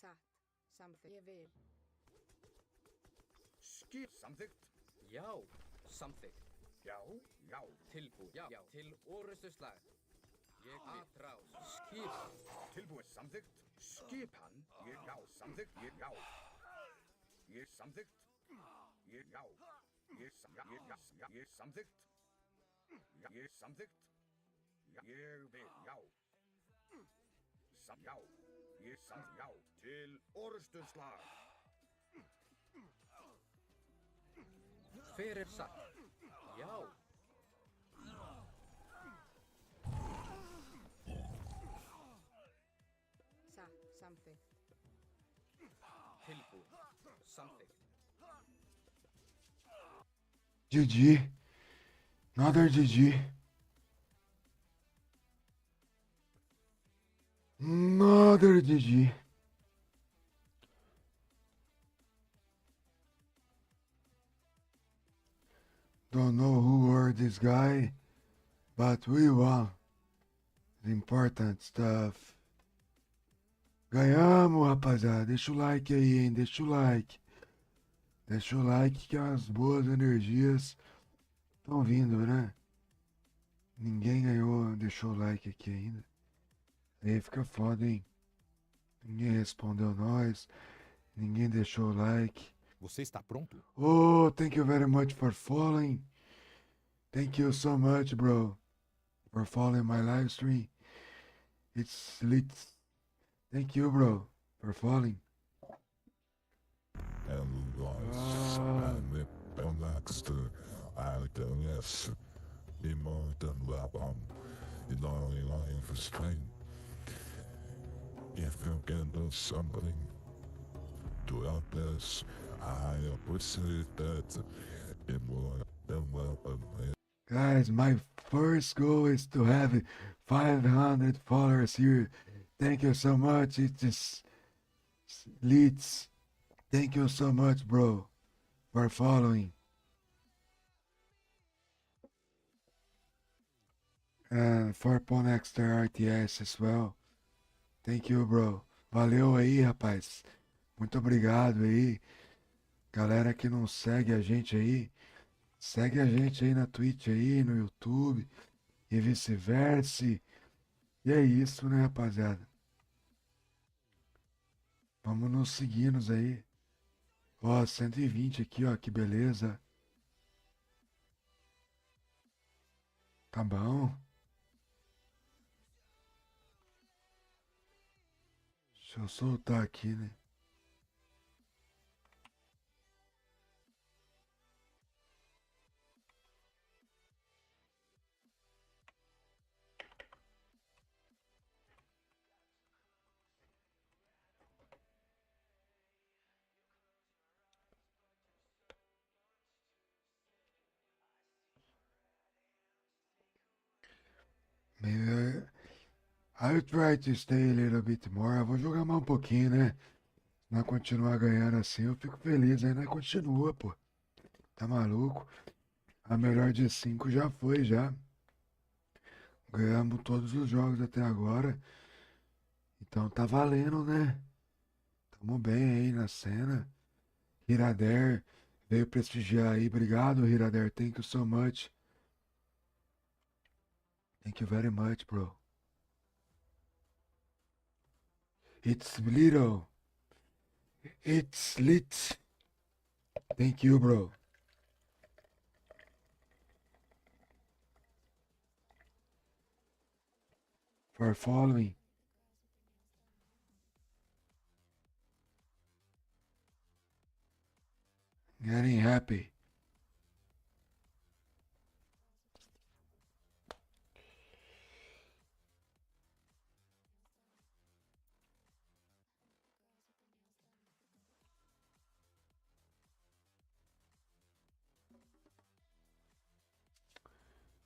Satt. Samþykkt. Ég vil. Skip. Samþykkt. Já. Samþykkt. Já, já. Tilbúin. Já. Já. Til orustu slag. Ég vil. Aðrás. Skip. Tilbúin. Samþykkt. Skipan. Ég, já, samþykkt. Ég, já. Ég, samþykkt. Ég, já. Ég, já, já, ég, samþykkt. Já, ég, samþykkt. Já, ég vil, já. Já. Ég, já. Til orustuslag. Hver er satt? Já. Satt. Samþykkt. Tilbúin. Samþykkt. GG. Another GG. Another GG. Don't know who were this guy, but we won. The important stuff. Ganhamos, rapaziada. Deixa o like aí, hein? Deixa o like. Deixa o like que as boas energias estão vindo, né? Ninguém ganhou, deixou o like aqui ainda. Aí fica foda, hein? Ninguém respondeu nós. Ninguém deixou o like. Você está pronto? Oh, thank you very much for following. Thank you so much, bro, for following my live stream. It's lit. Thank you, bro, for following. If you can do something to help us, I appreciate that. It will Guys, my first goal is to have 500 followers here. Thank you so much. It just leads. Thank you so much, bro, for following. And for Ponexter RTS as well. Thank you, bro. Valeu aí, rapaz. Muito obrigado aí. Galera que não segue a gente aí, segue a gente aí na Twitch aí, no YouTube e vice-versa. E é isso, né, rapaziada? Vamos nos seguindo aí. Ó, 120 aqui, ó, que beleza. Tá bom. Deixa eu soltar aqui, né? Maybe I'll try to stay a little bit more. Eu vou jogar mais um pouquinho, né? Se nós continuar ganhando assim, eu fico feliz. Aí nós continua, pô. Tá maluco? A melhor de 5 já foi, já. Ganhamos todos os jogos até agora. Então tá valendo, né? Tamo bem aí na cena. Hirader veio prestigiar aí. Obrigado, Hirader. Thank you so much. Thank you very much, bro. It's little. It's lit. Thank you, bro. For following. happy.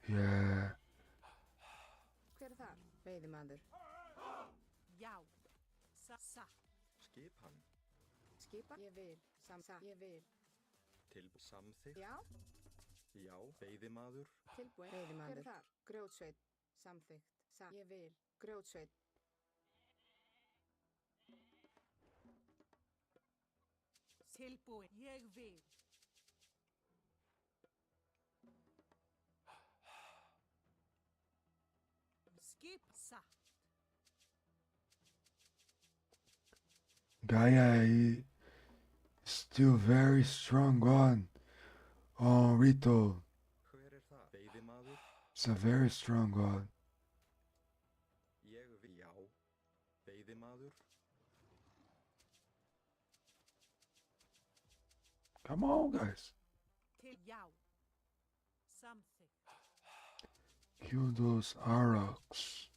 Yeah. Hver er þar? Veiðimaður. Já. Sa. Skipan. Skipa? Ég vil. Sa. Ég vil. Til samþykkt. Já. Já. Veiðimaður. Tilbúin. Veiðimaður. Hver er þar? Grjótsveit. Samþykkt. Sa. Ég vil. Grjótsveit. Tilbúin. Ég vil. Skip. Sa. Gaia is still very strong on Rito. Hver er það? Veiðimaður. It's a very strong god. Ég vil. Já. Veiðimaður. Come on, guys. Til já. Samþykkt. Kill those Aurochs.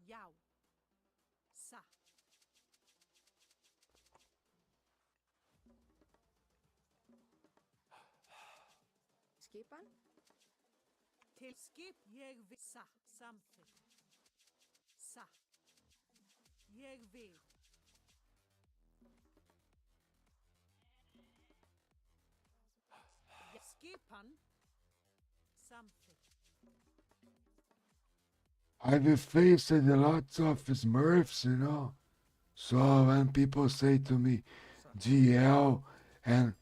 Já. Sa. Skipan? Til skip. Ég vil. Sa. Samþykkt. Sa. Ég vil. Skipan. Samþykkt. I've faced a lot of Smurfs, you know. So when people say to me GL and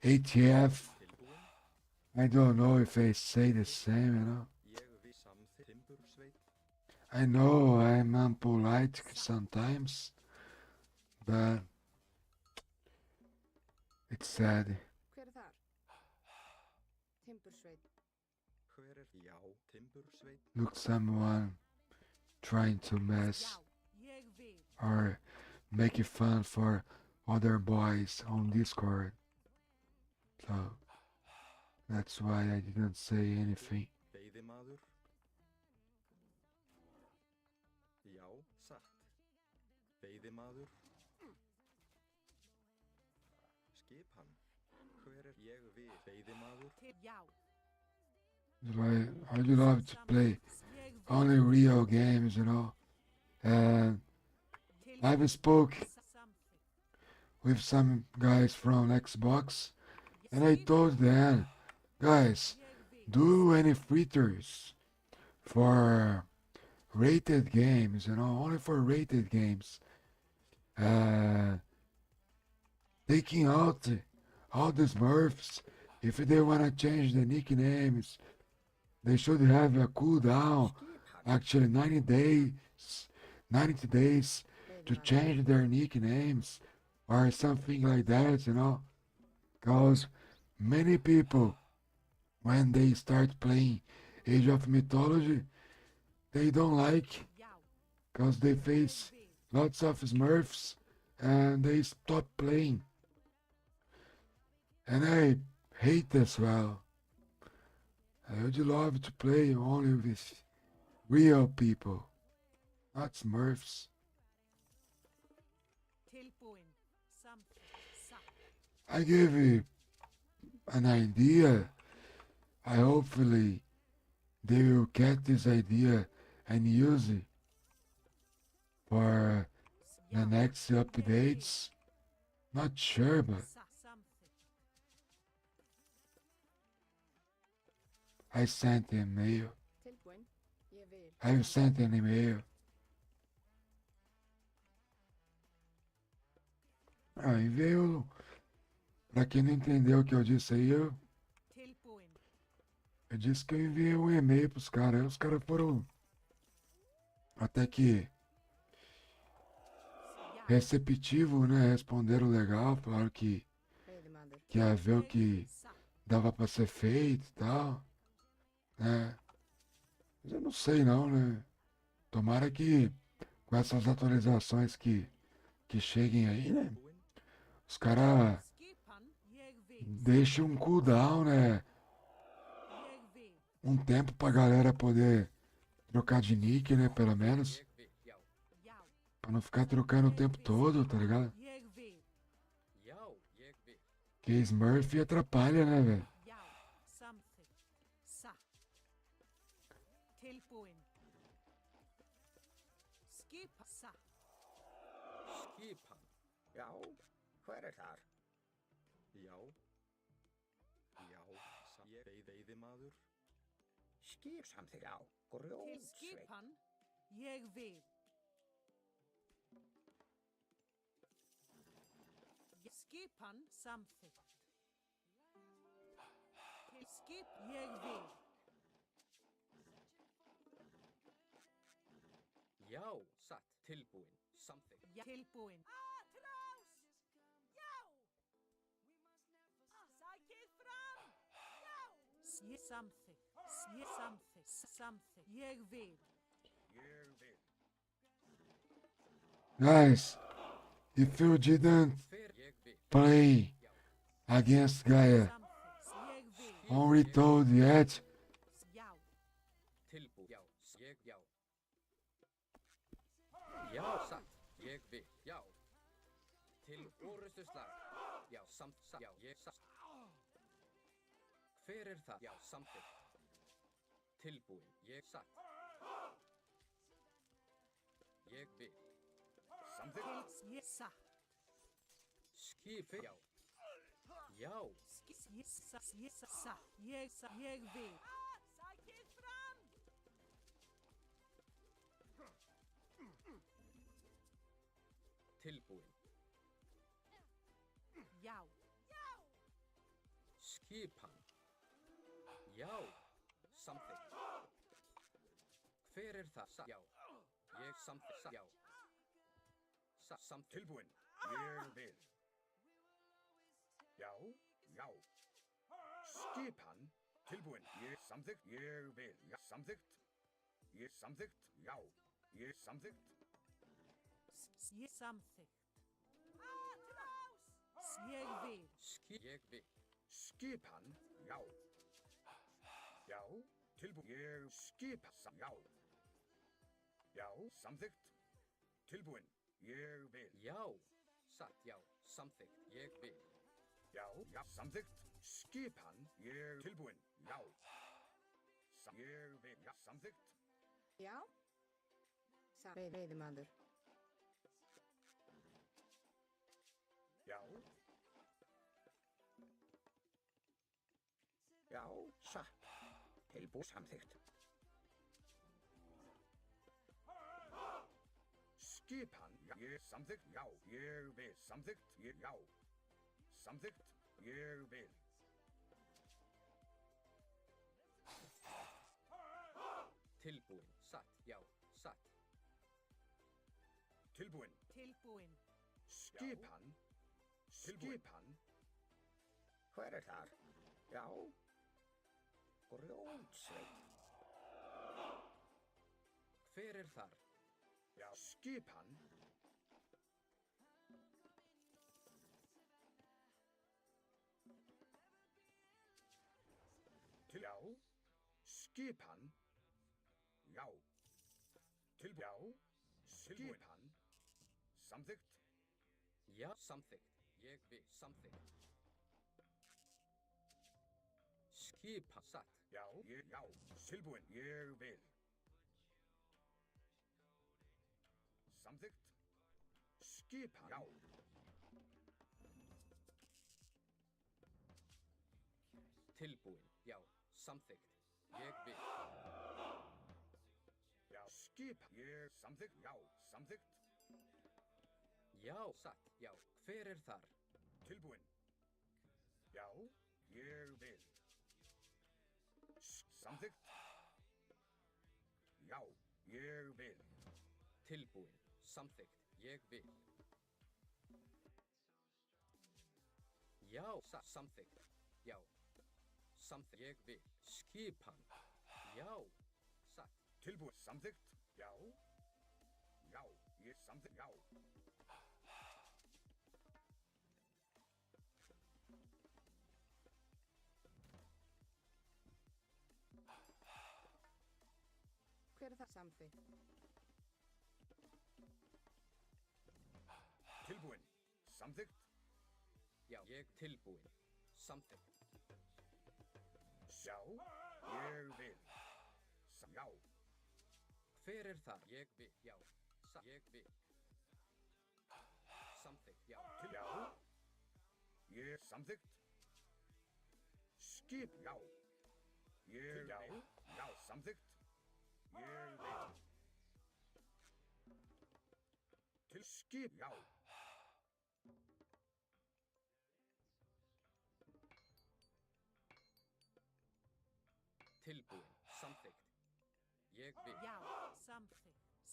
ATF, Tilbúin. I don't know if they say the same, you know. Ég vil samþykkt. Timbursveit. I know I'm unpolite sometimes, but it's sad. Hver er þar? Timbursveit. Hver er já? Timbursveit. Look, someone trying to mess Já. Ég vil. or make it fun for other boys on Discord. So that's why I didn't say anything. Veiðimaður. Já. Satt. Veiðimaður. Skipan. Hver er ég vil? Veiðimaður. Til já. I'd love to play Ég vil. only real games, you know. And Til I've spoke samþykkt. with some guys from Xbox, and I told them, guys, Ég vil. do any filters for rated games, you know, only for rated games. Taking out all the Smurfs, if they wanna change the nicknames, they should have a cooldown, actually 90 days to Veiðimaður. change their nicknames or something like that, you know. Because many people, when they start playing Age of Mythology, they don't like Já. because they face Ég vil. lots of Smurfs and they stop playing. And I hate as well. I would love to play only with real people, not Smurfs. Tilbúin. Samþykkt. Sa. I gave you an idea. I hopefully they will get this idea and use it for the Já. next updates. Not sure, but Sa. Samþykkt. I sent an email. Tilbúin. Ég vil. I've sent an email. E-mail. Pra quem não entendeu o que eu disse aí, Tilbúin. eu disse que eu enviei um e-mail pros caras. Aí os caras foram até que Já. receptivo, né? Responderam legal, falaram Veiðimaður. que ia ver o que Sa. dava pra ser feito e tal, né? Mas eu não sei não, né? Tomara que com essas atualizações que cheguem aí, né? Tilbúin. Os caras Skipan, ég vil. deixam um cooldown, né? Ég vil. Um tempo pra galera poder trocar de nick, né? Pelo menos. Ég vil. Já. Já. Pra não ficar trocando o tempo todo, tá ligado? Ég vil. Já. Ég vil. Porque Smurf atrapalha, né, velho? Já. Samþykkt. Satt. Tilbúin. Skipa. Satt. Skipan. Já, hver er þar? Já. Já. Ég veiðimaður. Skip samþykkt. Já, Til grjótsveit. skipan. Ég vil. Skipan samþykkt. Til skip. Ég vil. Já. Satt. Tilbúin. Samþykkt. Já. Tilbúin. Atrás! Já! Sækið fram! Já! Ég samþykkt. Ég samþykkt. Samþykkt. Ég vil. Ég vil. Guys, if you didn't Hver ég vil. play against Gaia Samþykkt. Ég vil. on Retold yet, Já. Tilbúin. Já. Ég. Já. Já. Satt. Ég vil. Já. Til orustu slag. Já. Samt. Já. Ég. Satt. Hver er það? Já. Samþykkt. Tilbúin. Ég. Satt. Ég vil. Samþykkt. Til ég satt. Skipi. Já. Já. Ég satt. Ég satt. Ég satt. Ég vil. Sækið fram! Tilbúin. Já. Skipan. Já. Samþykkt. Hver er það? Já. Ég samþykkt. Já. Samþykkt. Tilbúin. Ég vil. Já, já. Skipan. Tilbúin. Ég samþykkt. Ég vil. Já, samþykkt. Ég samþykkt. Já. Ég samþykkt. Ég samþykkt. Atrás! Ég vil. Ég vil. Skipan. Já. Já. Tilbúin. Ég skipa. Já. Já, samþykkt. Tilbúin. Ég vil. Já. Satt. Já. Samþykkt. Ég vil. Já, já, samþykkt. Skipan. Ég tilbúin. Já. Ég vil. Já, samþykkt. Já. Veiðimaður. Já. Já, satt. Tilbú samþykkt. Skipan. Já, ég samþykkt. Já, ég vil. Samþykkt. Ég, já. Samþykkt. Ég vil. Tilbúin. Satt. Já. Satt. Tilbúin. Tilbúin. Skipan. Skipan. Hver er þar? Já, grjótsveit. Hver er þar? Já, skipan. Til, já. Skipan. Já. Til, já. Skipan. Samþykkt. Já. Samþykkt. Ég vil. Samþykkt. Skipa. Satt. Já, ég, já. Tilbúin. Ég vil. Samþykkt. Skipan. Já. Tilbúin. Já. Samþykkt. Ég vil. Já, skipan. Ég samþykkt. Já, samþykkt. Já. Satt. Já. Hver er þar? Tilbúin. Já, ég vil. Samþykkt. Já, ég vil. Tilbúin. Samþykkt. Ég vil. Já. Satt. Samþykkt. Já. Samþykkt. Ég vil. Skipan. Já. Satt. Tilbúin. Samþykkt. Já. Já, ég samþykkt. Já. er það? Samþykkt. Tilbúin. Samþykkt. Já, ég tilbúin. Samþykkt. Já, ég vil. Já. Hver er þar? Ég vil. Já. Ég vil. Samþykkt. Já. Já. Ég samþykkt. Skip. Já. Ég já. Vil. Já, samþykkt. Ég vil. Til skip. Já. Tilbúin. Samþykkt. Ég vil. Já, samþykkt.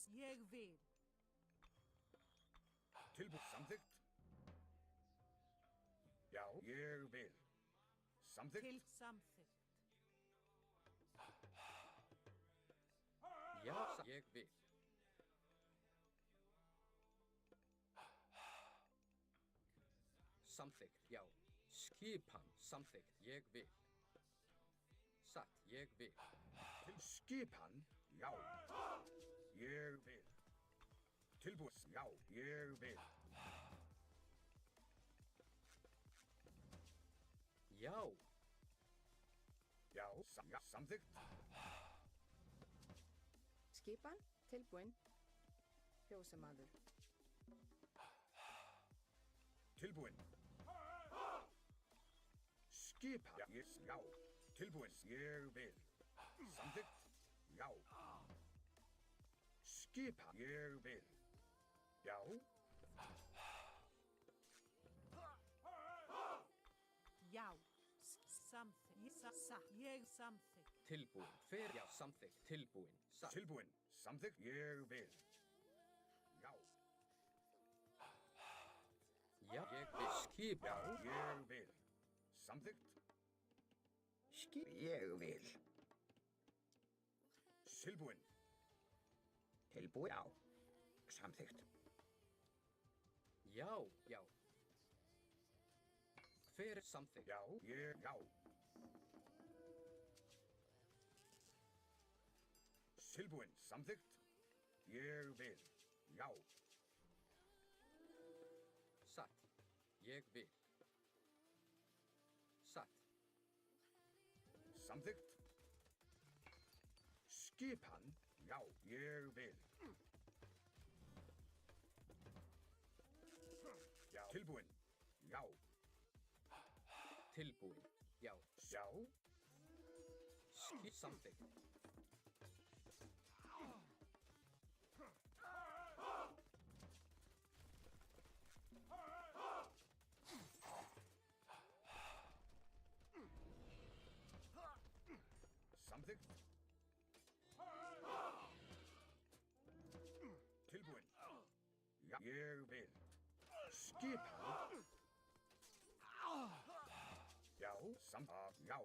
Ég vil. Tilbúin. Samþykkt. Já, ég vil. Samþykkt. Til samþykkt. Já, ég vil. Samþykkt. Já. Skipan. Samþykkt. Ég vil. Satt. Ég vil. Til skipan. Já. Ég vil. Tilbúin. Já, ég vil. Já. Já, já, samþykkt. Skipan. Tilbúin. Fjósamaður. Tilbúin. Skipan. Já, já. Tilbúin. Ég vil. Samþykkt. Já. Skipan. Ég vil. Já. Já. Samþykkt. Ég samþykkt. Tilbúin. Hver? Já. Samþykkt. Tilbúin. Satt. Tilbúin. Samþykkt. Ég vil. Já. Já. Ég vil. Skipan. Já, ég vil. Samþykkt. Skip. Ég vil. Tilbúin. Tilbúið. Já. Samþykkt. Já. Já. Hver er samþykkt? Já, ég, já. Tilbúin. Samþykkt. Ég vil. Já. Satt. Ég vil. Satt. Samþykkt. Skipan. Já, ég vil. Já. Tilbúin. Já. Tilbúin. Já. Já. Samþykkt. Samþykkt. Tilbúin. Já, ég vil. Skipan. Já, já.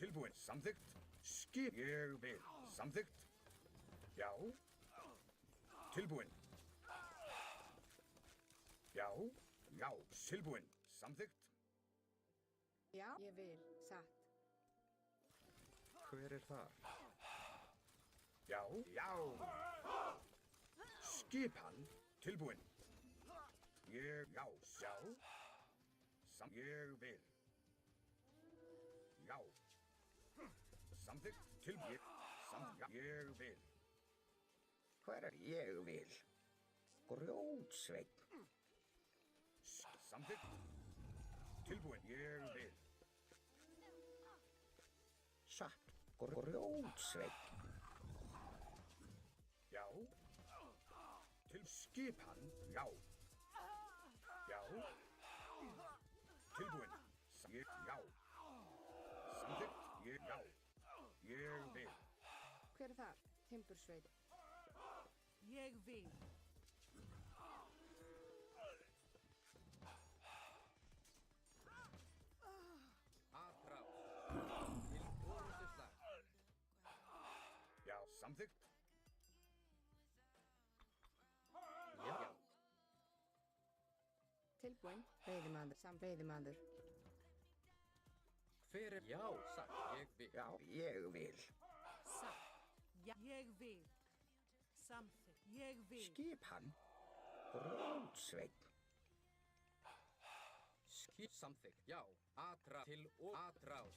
Tilbúin. Samþykkt. Skip. Ég vil. Samþykkt. Já. Tilbúin. Já. Já. Tilbúin. Samþykkt. Já, ég vil. Satt. Hver er þar? Já. Já. Skipan. Tilbúin. Ég, já. Já. Ég vil. Já. Samþykkt. Tilbúin. Ég vil. Hver er ég vil? Grjótsveinn. Samþykkt. Tilbúin. Ég vil. Satt. Grjótsveinn. Já. Til skipan. Já. Já. Tilbúin. Ég, já. Samþykkt. Ég, já. Ég vil. Hver er þar? Timbursveit. Ég vil. Atrás. Til orrustuslag. Já. Samþykkt. Já. Já. Tilbúin. Veiðimaður. Veiðimaður. Hver er, já, satt, ég vil. Já, ég vil. Satt. Já, ég vil. Samþykkt. Ég vil. Skipan. Rótsveinn. Samþykkt, já. Atra til og atrás.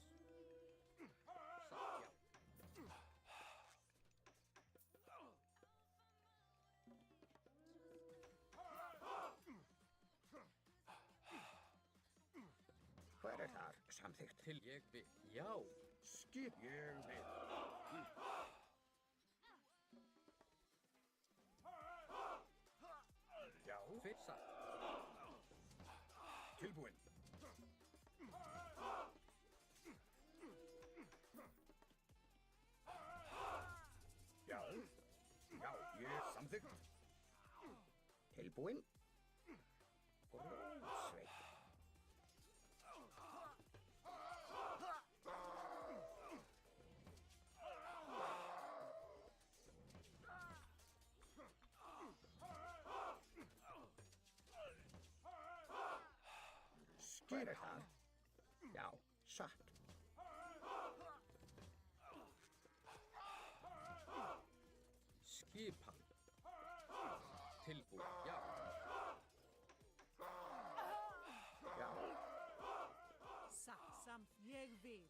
Satt, já. Hver er þar? Samþykkt. Til ég vil, já. Skip. Ég vil. Já, Hver satt, tilbúinn. Já, já, ég samþykkt. Tilbúinn. Rótsveinn. Hver er þar? Já, satt. skipan. Tilbúið, já. Já, Samt ég vil.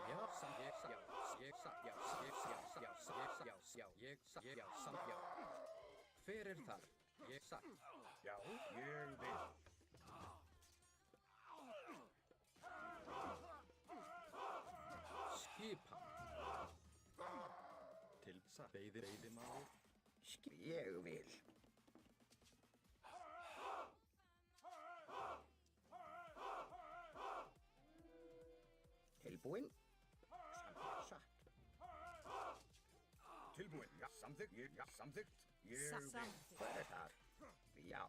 Já, samt ég, já, ég, samt, já, ég, já, já, ég, já, samt, já. Hver er þar? Ég, samt. Já, ég vil. Skipan. Til veiðimaður. ég vil. Tilbúinn. Satt. Tilbúinn, já, samþykkt, já, samþykkt. Ég vil. Samþykkt. Hver er þar? Já.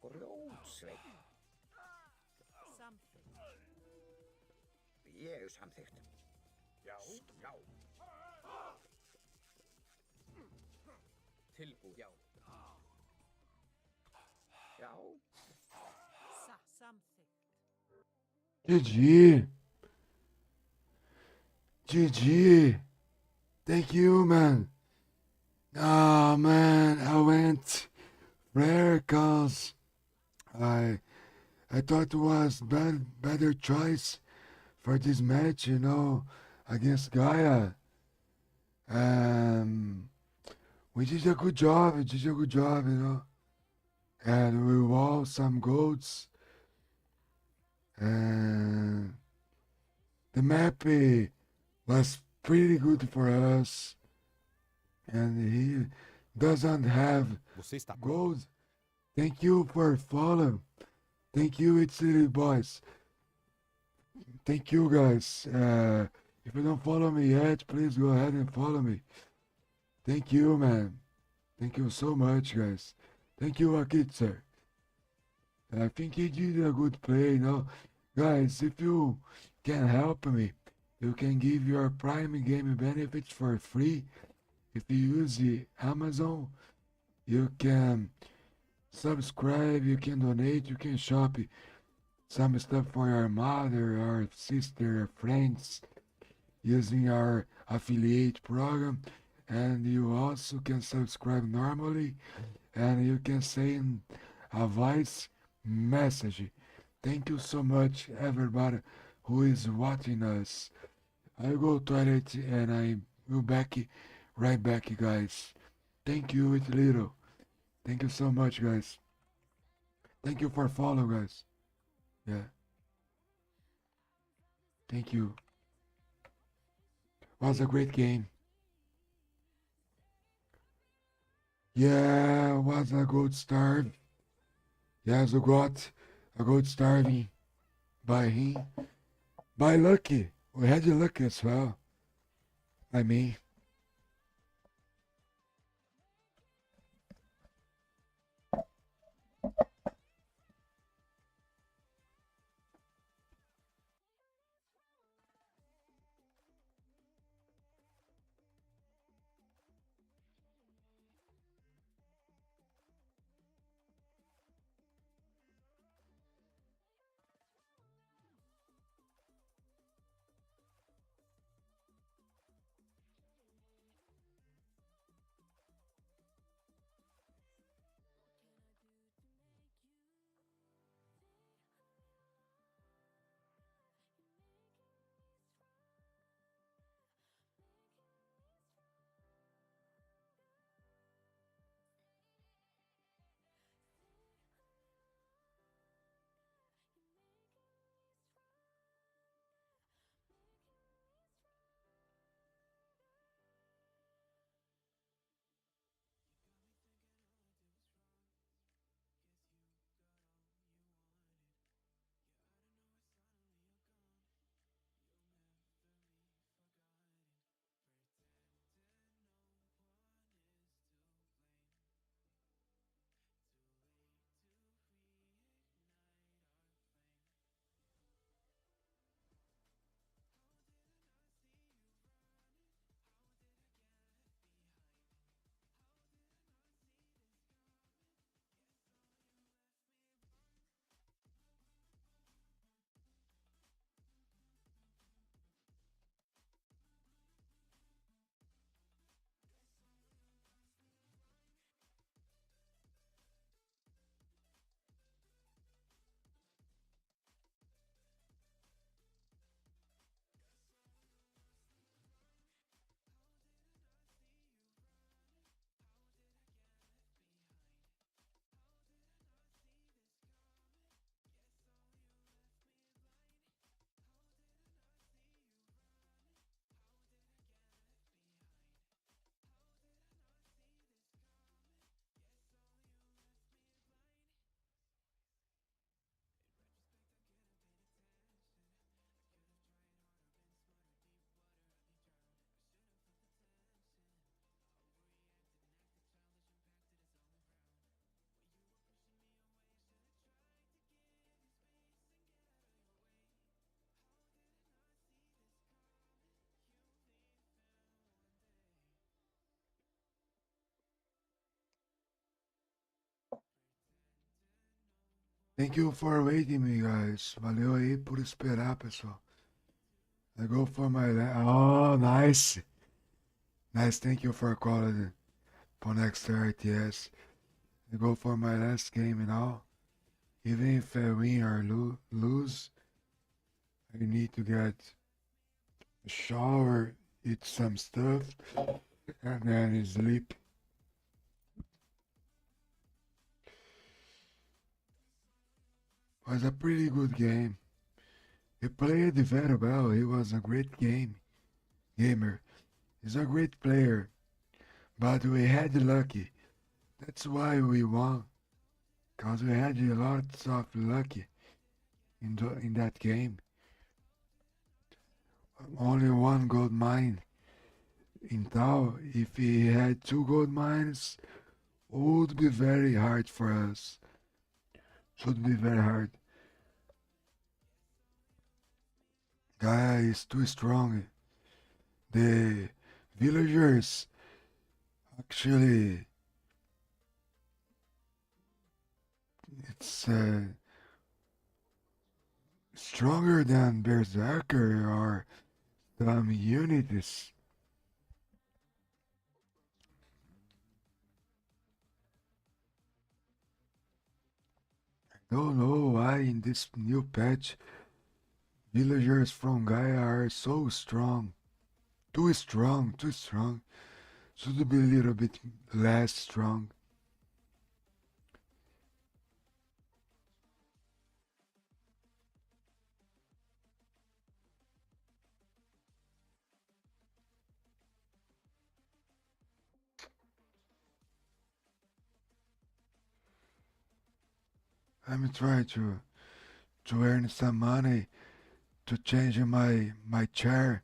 Grjótsveinn. Samþykkt. Ég samþykkt. Já, já. Tilbúið, já. Já. Samþykkt. GG. GG. Thank you, man. Oh, man, I went rare cause I thought it was better choice for this match, you know, against Gaia. We did a good job, you know. And we won some golds. And the map was pretty good for us. And he doesn't have Você está gold. Thank you for following. Thank you, it's Little Boys. Thank you, guys. If you don't follow me yet, please go ahead and follow me. Thank you, man. Thank you so much, guys. Thank you, Akitzer. I think he did a good play, you know. Guys, if you can help me, you can give your Prime Game benefits for free. If you use the Amazon, you can subscribe, you can donate, you can shop some stuff for your mother or sister or friends using our affiliate program. And you also can subscribe normally, and you can send a voice message. Thank you so much, everybody who is watching us. I'll go toilet and I will right back, guys. Thank you, it's Little. Thank you so much, guys. Thank you for follow, guys. Yeah. Thank you. Was a great game. Yeah, was a good start. Yes, we got a good starting by him. By Lucky. We had the luck as well. I mean. Thank you for waiting me, guys. Valeu aí por esperar, pessoal. I go for my oh, nice. Nice, thank you for calling for next RTS. I go for my last game now. Even if I win or lose, I need to get a shower, eat some stuff, and then sleep. Was a pretty good game. He played very well. He was a great gamer. He's a great player. But we had lucky. That's why we won. Because we had lots of lucky in that game. Only one gold mine. In Tau, if he had 2 gold mines, would be very hard for us. Should be very hard. Guy is too strong. The villagers actually it's stronger than Berserker or some unities. I don't know why in this new patch villagers from Gaia are so strong. Too strong, too strong. Should be a little bit less strong. I'm trying to earn some money to change my chair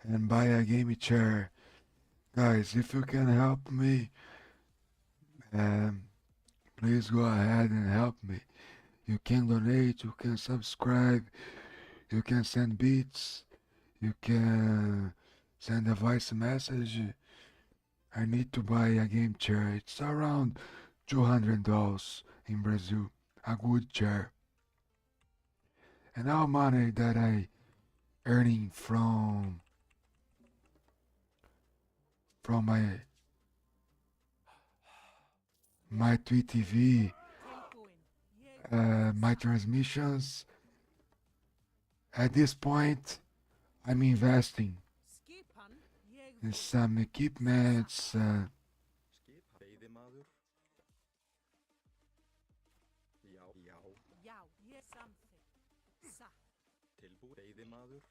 and buy a gaming chair. Guys, if you can help me, please go ahead and help me. You can donate, you can subscribe, you can send beats, you can send a voice message. I need to buy a game chair. It's around $200 in Brazil. A good chair. And all money that I earning from my Twitch TV, my transmissions. At this point, I'm investing in some equipments. Veiðimaður. Já. Já, ég samþykk. Satt. Tilbúið. Veiðimaður.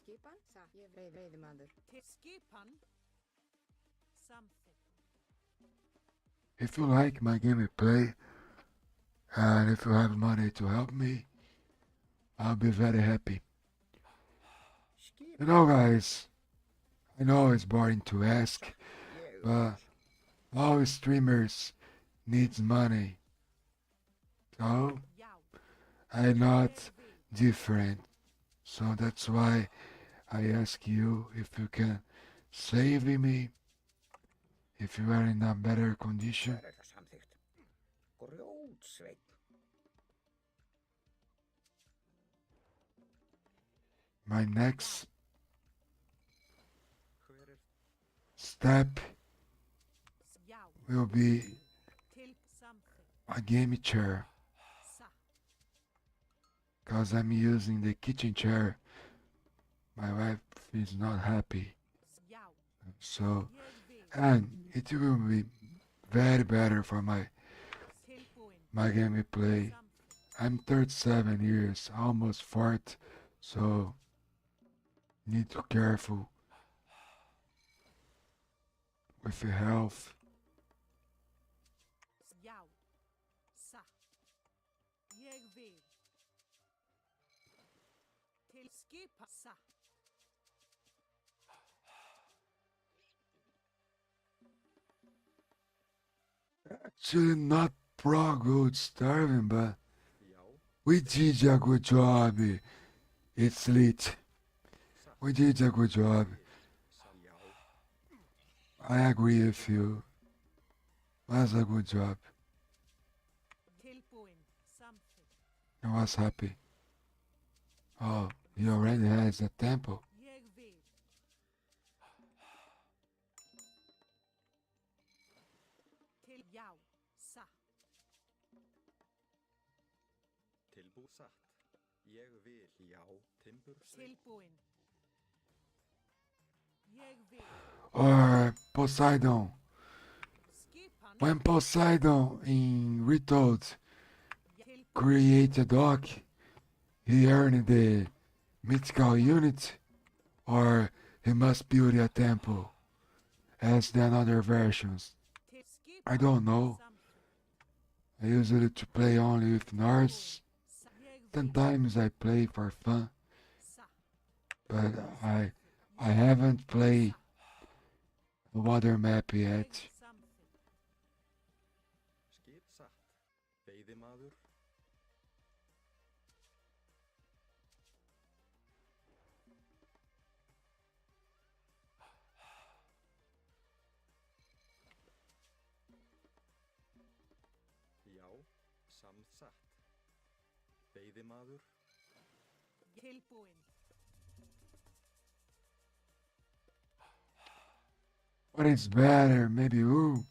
Skipan? Satt. Ég veiðimaður. Til skipan. Samþykk. If you like my gameplay, and if you have money to help me, I'll be very happy. You know, guys, I know it's boring to ask, but all streamers needs money. So, Já. I'm not different. So that's why I ask you if you can save me, if you are in a better condition. Hver er það samþykkt? Grjótsveinn. My next Hver er step Já. will be Til samþykk. a game chair, Satt. because I'm using the kitchen chair. My wife is not happy, Já. so Ég vil. and it will be very better for my Tilbúin. gameplay. Samþykk. I'm 37 years, almost 40, so need to careful with your health. Já. Satt. Ég vil. Til skipan. Satt. Actually, not pro good starving, but Já. we did a good job. It's lit. We did a good job. Já. I agree with you. That's a good job. Tilbúin. Samþykkt. I was happy. Oh, he already has a temple. Ég vil. Já. Satt. Satt. Ég vil. Já. Timbursveit. Tilbúin. Ég vil. Or Poseidon. Skipan. When Poseidon in Retold Tilbúin. create a dog, he earned the mythical unit, or he must build a temple, as the other versions. Skipan. I don't know. I usually to play only with Norse. Ég vil. Sometimes I play for fun, Satt. but I haven't played the other map yet. Samþykkt. Skip satt. Veiðimaður. Já. Samsatt. Veiðimaður. Tilbúin. What is better? Maybe ooh.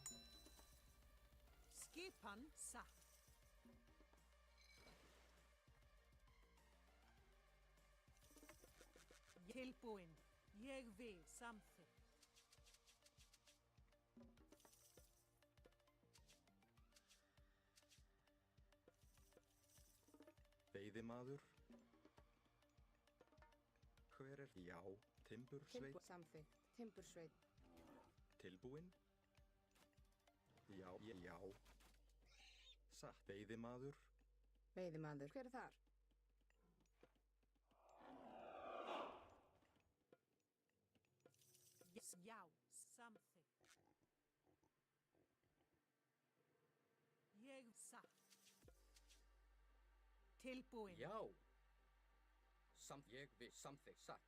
Skipan. Satt. Tilbúin. Ég vil. Samþykkt. Veiðimaður. Hver er? Já. Timbursveit. Samþykkt. Timbursveit. Tilbúin. Já. Já. Satt. Veiðimaður. Veiðimaður. Hver er þar? Já. Samþykkt. Ég satt. Tilbúin. Já. Ég vil. Samþykkt. Satt.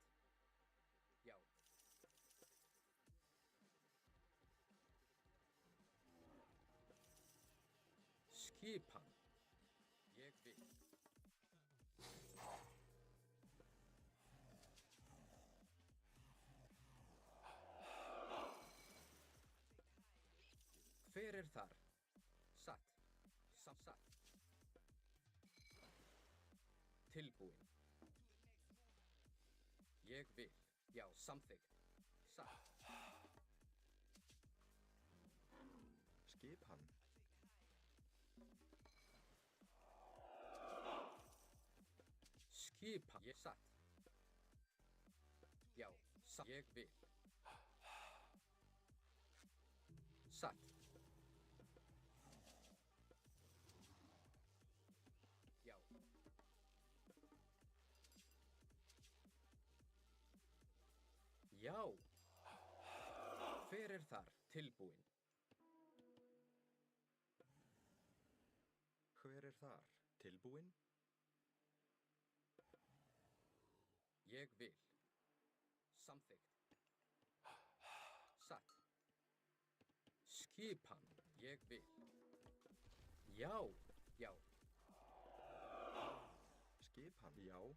Já. Skipan. Ég vil. Hver er þar? Satt. Satt. Tilbúin. Ég vil. Já, samþykkt. Satt. Skip hann. Skipan. Ég satt. Já, satt. Ég vil. Satt. Já. Já. Hver er þar? Tilbúin. Hver er þar? Tilbúin? Ég vil. Samþykkt. Satt. Skipan. Ég vil. Já. Já. Skip hann. Já.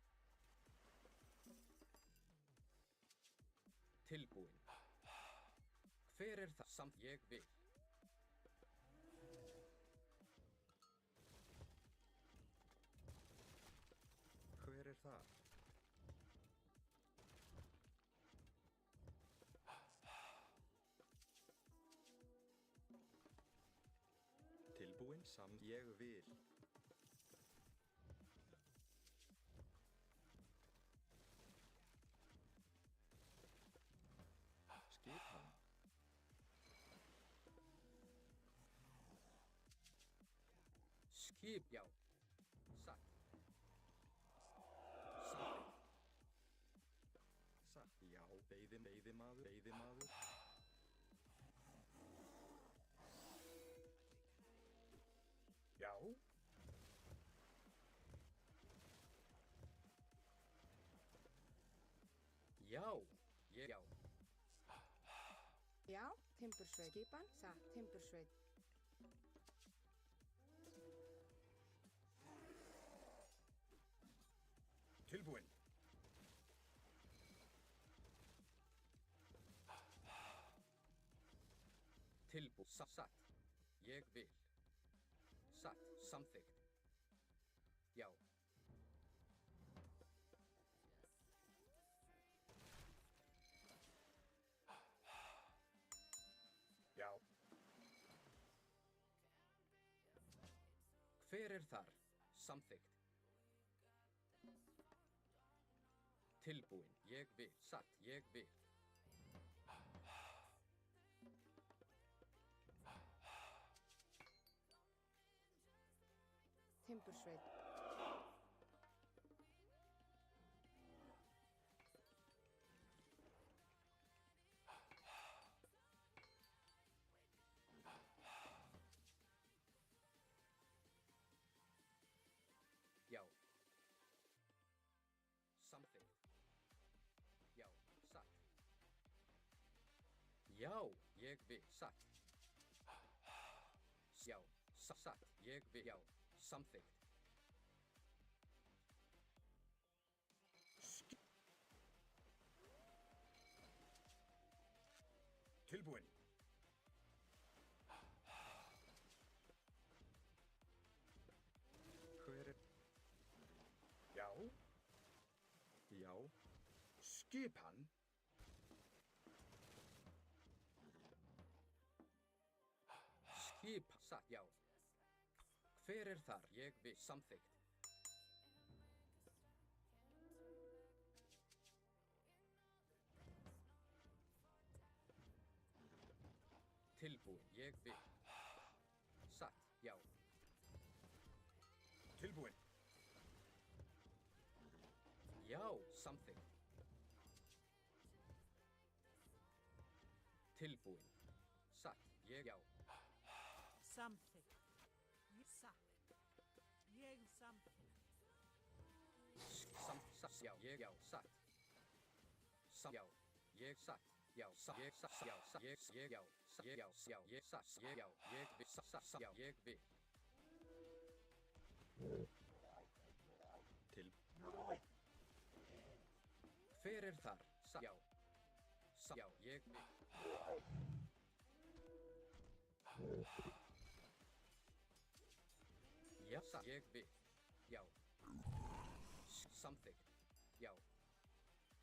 Tilbúin. Hver er það? Samt ég vil. Hver er þar? Tilbúin samt ég vil. Skip hann. Skip, já. Satt. Samþykkt. Satt. Já. Veiðimaður. Já. Já. Ég, já. Já. Timbursveit. Skipan. Satt. Timbursveit. Tilbúinn. Satt. Ég vil. Satt. Samþykkt. Já. Já. Hver er þar? Samþykkt. Tilbúinn. Ég vil. Satt. Ég vil. Timbursveit. Já. Samþykkt. Já. Satt. Já. Ég vil. Satt. Já. Satt. Ég vil. Já. Samþykkt. Tilbúinn. Hver er... Já. Já. Skipan. Skip. Satt. Já. Hver er þar? Ég vil. Samþykkt. Tilbúinn. Ég vil. Satt. Já. Tilbúinn. Já. Samþykkt. Tilbúinn. Satt. Ég. Já. Samþykkt. Satt. Ég samþykkt. Satt. Já. Ég. Já. Satt. Já. Ég. Satt. Já. Ég. Satt. Já. Ég. Já. Ég. Já. Já. Ég. Satt. Ég. Já. Ég vil. Satt. Já. Ég vil. Til... Hver er þar? Satt. Já. Já. Ég vil. Já. Satt. Ég vil. Já. Samþykkt. Já.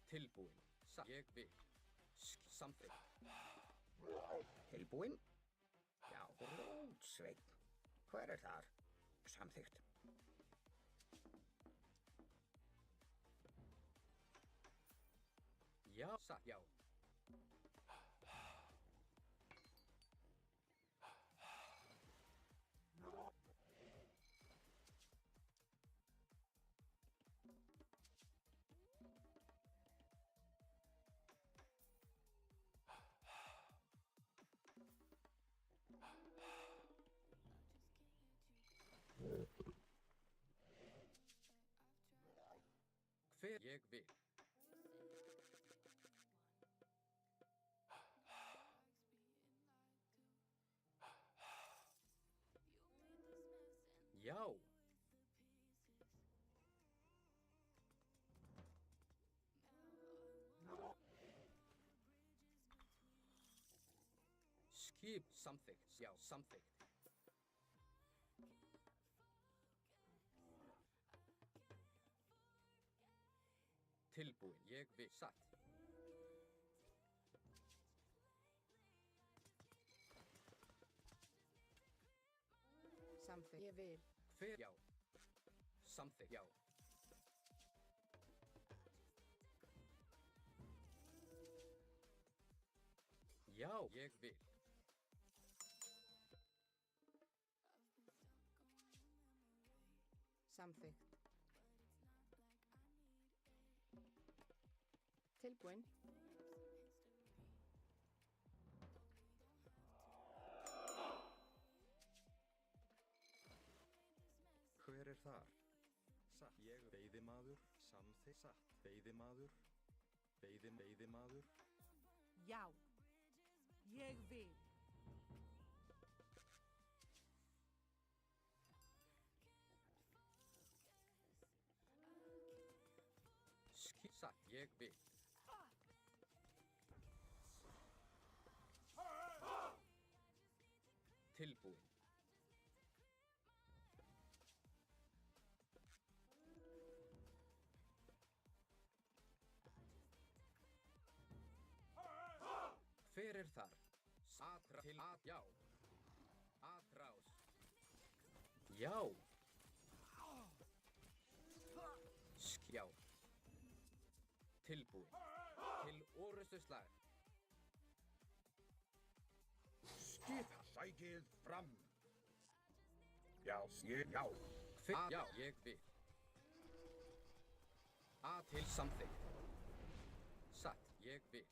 Tilbúinn. Satt. Ég vil. Samþykkt. Tilbúinn? Já, Rótsveinn. Hver er þar? Samþykkt. Já. Satt. Já. Hver ég vil. Já. Skip. Samþykkt. Já. Samþykkt. Tilbúinn. Ég vil. Satt. Samþykkt. Ég vil. Hver? Já. Samþykkt. Já. Já. Ég vil. Samþykkt. Tilbúinn. Hver er þar? Satt. Ég veiðimaður. Samþykkt. Satt. Veiðimaður. Veiðimaður. Já. Ég vil. ég vil. Tilbúin. Hver er þar? Já. Atrás. Já. Skjá. Tilbúin. Til orustu slag. Skipa. Sækið fram. Já, já. Já, ég vil. A til samþykkt. Satt, ég vil.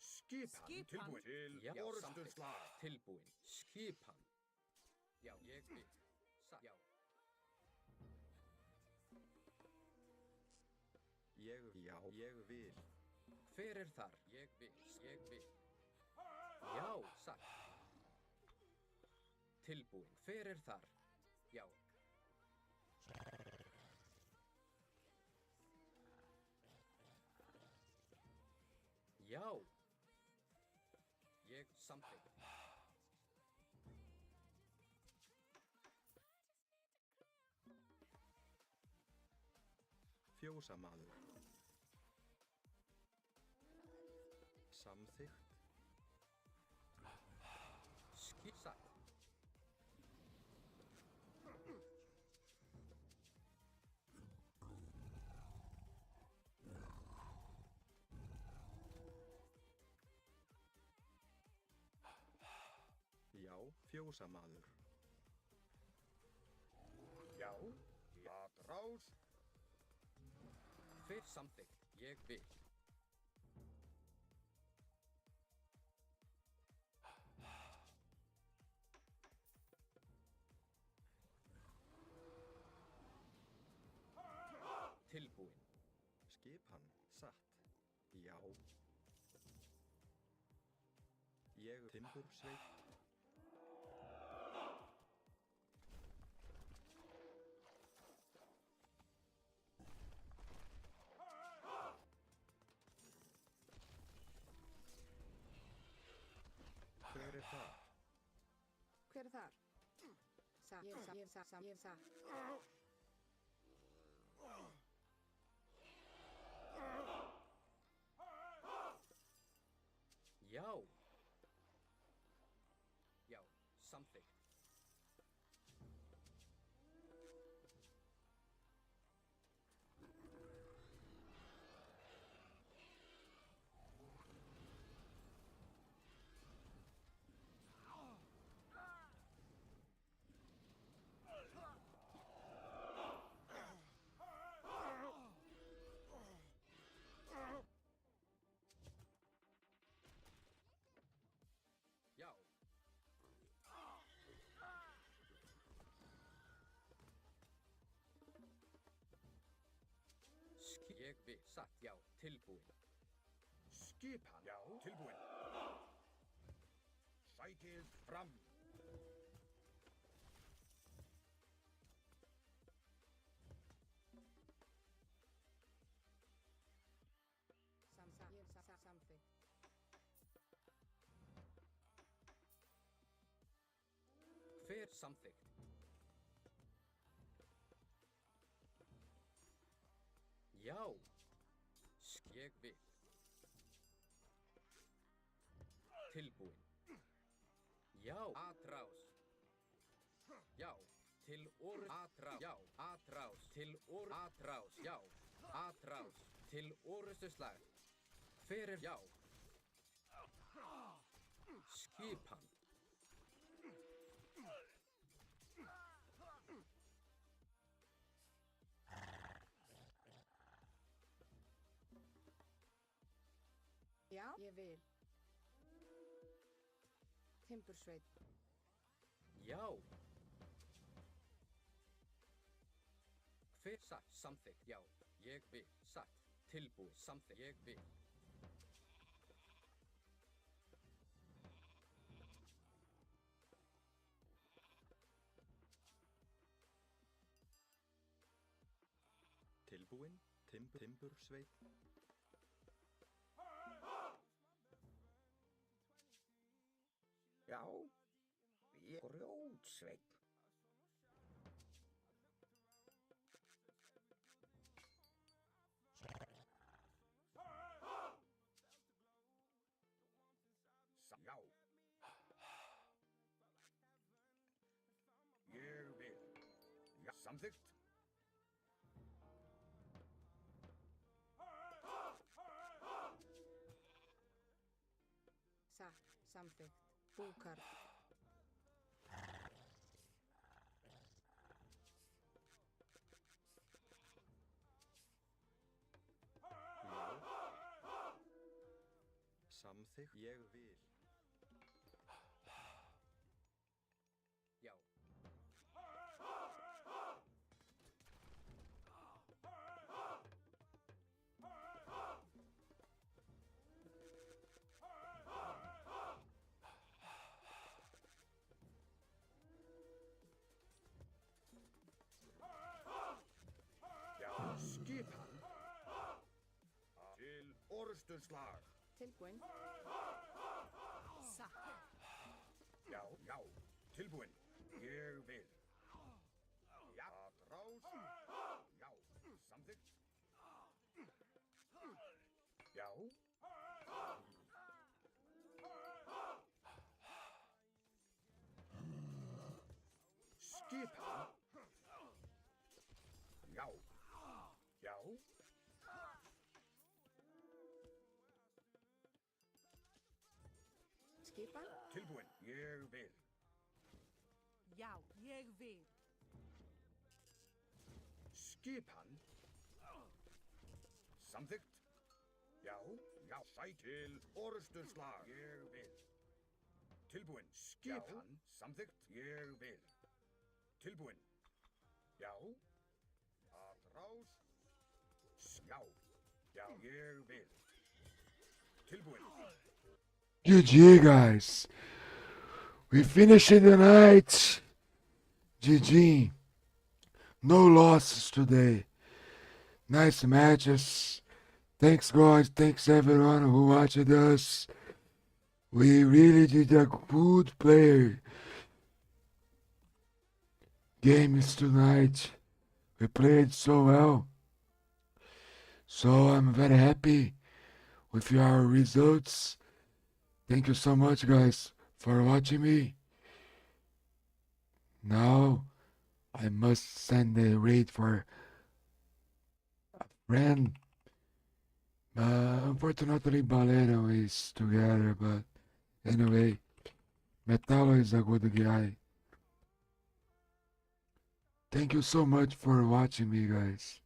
Skipan tilbúin til Já, orustu samþykkt. slag. Tilbúin. Skipan. Já, ég vil. Satt, já. Ég vil. Hver er þar? Ég vil. Já, satt. Tilbúin. Hver er þar? Já. Já. Ég samþykkt. Fjósamaður. Samþykkt. Satt. Já, fjósamaður. Já, atrás. Hver samþykkt? Ég vil. Tilbúin. Skipan. Satt. Já. Ég timbursveit. Hver er það? Hver er þar? Ég. Já. Já, samþykkt. Já. Ég vil. Satt, já, tilbúin. Skipan. Já, tilbúin. Sækið fram. Samþykkt. Hver samþykkt? Já. Ég vil. Tilbúin. Já. Atrás. Já. Til orð. Atrás. Já. Atrás. Til orð. Atrás. Já. Atrás. Til orustu slag. Hver er já? Skipan. Já, ég vil. Timbursveit. Já. Hver satt? Samþykkt. Já. Ég vil. Satt. Tilbúið. Samþykkt. Ég vil. Tilbúin. Timbursveit. Grjótsveinn. Já. Ég vil. Já, samþykkt. Satt, samþykkt. Búkarl. Samþykkt. Ég vil. Já. Já, skipan. Til orrustuslag. Tilbúinn. Satt. Já, já, tilbúinn. Ég vil. Já, rás. Já, samþykkt. Já. Skipan. Já. Já. Skipan. Tilbúinn. Ég vil. Já, ég vil. Skipan. Samþykkt. Já, já, sæt til orrustuslag. Ég vil. Tilbúinn. Skipan. Samþykkt. Ég vil. Tilbúinn. Já. Að rás. Já. Já, ég vil. Tilbúinn. GG, guys. We finished the night. GG. No losses today. Nice matches. Thanks, God. Thanks, everyone who watched us. We really did a good player games tonight. We played so well. So I'm very happy with your results. Thank you so much, guys, for watching me. Now I must send a raid for a friend. Unfortunately, Balero is together, but anyway, Metallo is a good guy. Thank you so much for watching me, guys.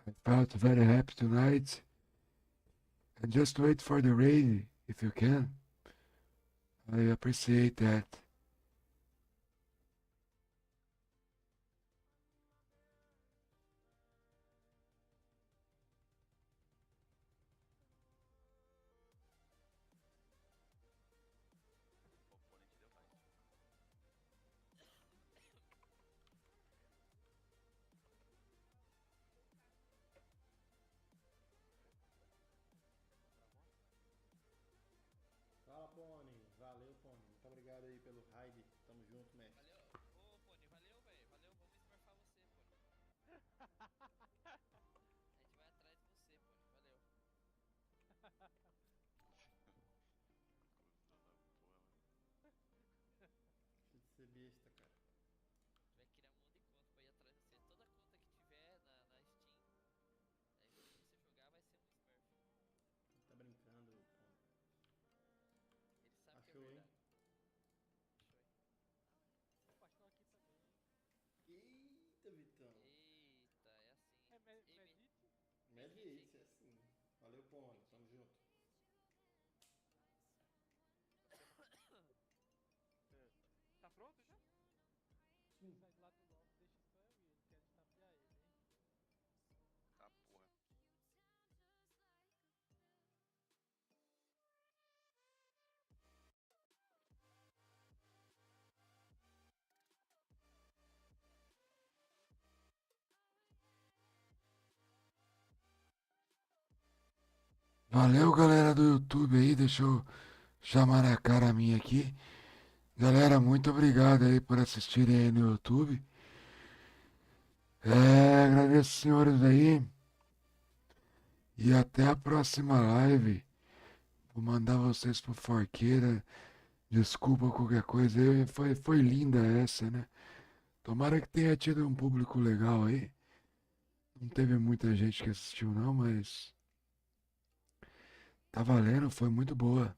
I felt very happy tonight. And just wait for the raid if you can. I appreciate that. Fala, Pony. Valeu, Pony. Muito obrigado aí pelo raid. Tamo junto, mestre. Valeu. Ô, Pony, valeu, velho. Valeu, vamos smurfar você, Pony. A gente vai atrás de você, Pony. Valeu. Deixa de ser besta, cara. A gente vai criar um monte de conta pra ir atrás de você. Toda conta que tiver na Steam, aí se você jogar vai ser um smurf. Tá brincando, Pony. Ele sabe Achou, que é hein? verdade. Achou, Opa, estou aqui também. Eita, Vitão. Eita, é assim. É Ei, Medite? Medite, é assim. Valeu, Pony. Tamo junto. Tá pronto já? Sim. Sai lá do LoL, deixa só eu e ele, quero tapear ele, hein? Tá, porra. Valeu, galera do YouTube aí. Deixa eu chamar a cara minha aqui. Galera, muito obrigado aí por assistirem aí no YouTube. Agradeço os senhores aí. E até a próxima live. Vou mandar vocês pro Forqueira. Desculpa qualquer coisa. Foi linda essa, né? Tomara que tenha tido um público legal aí. Não teve muita gente que assistiu não, mas tá valendo, foi muito boa.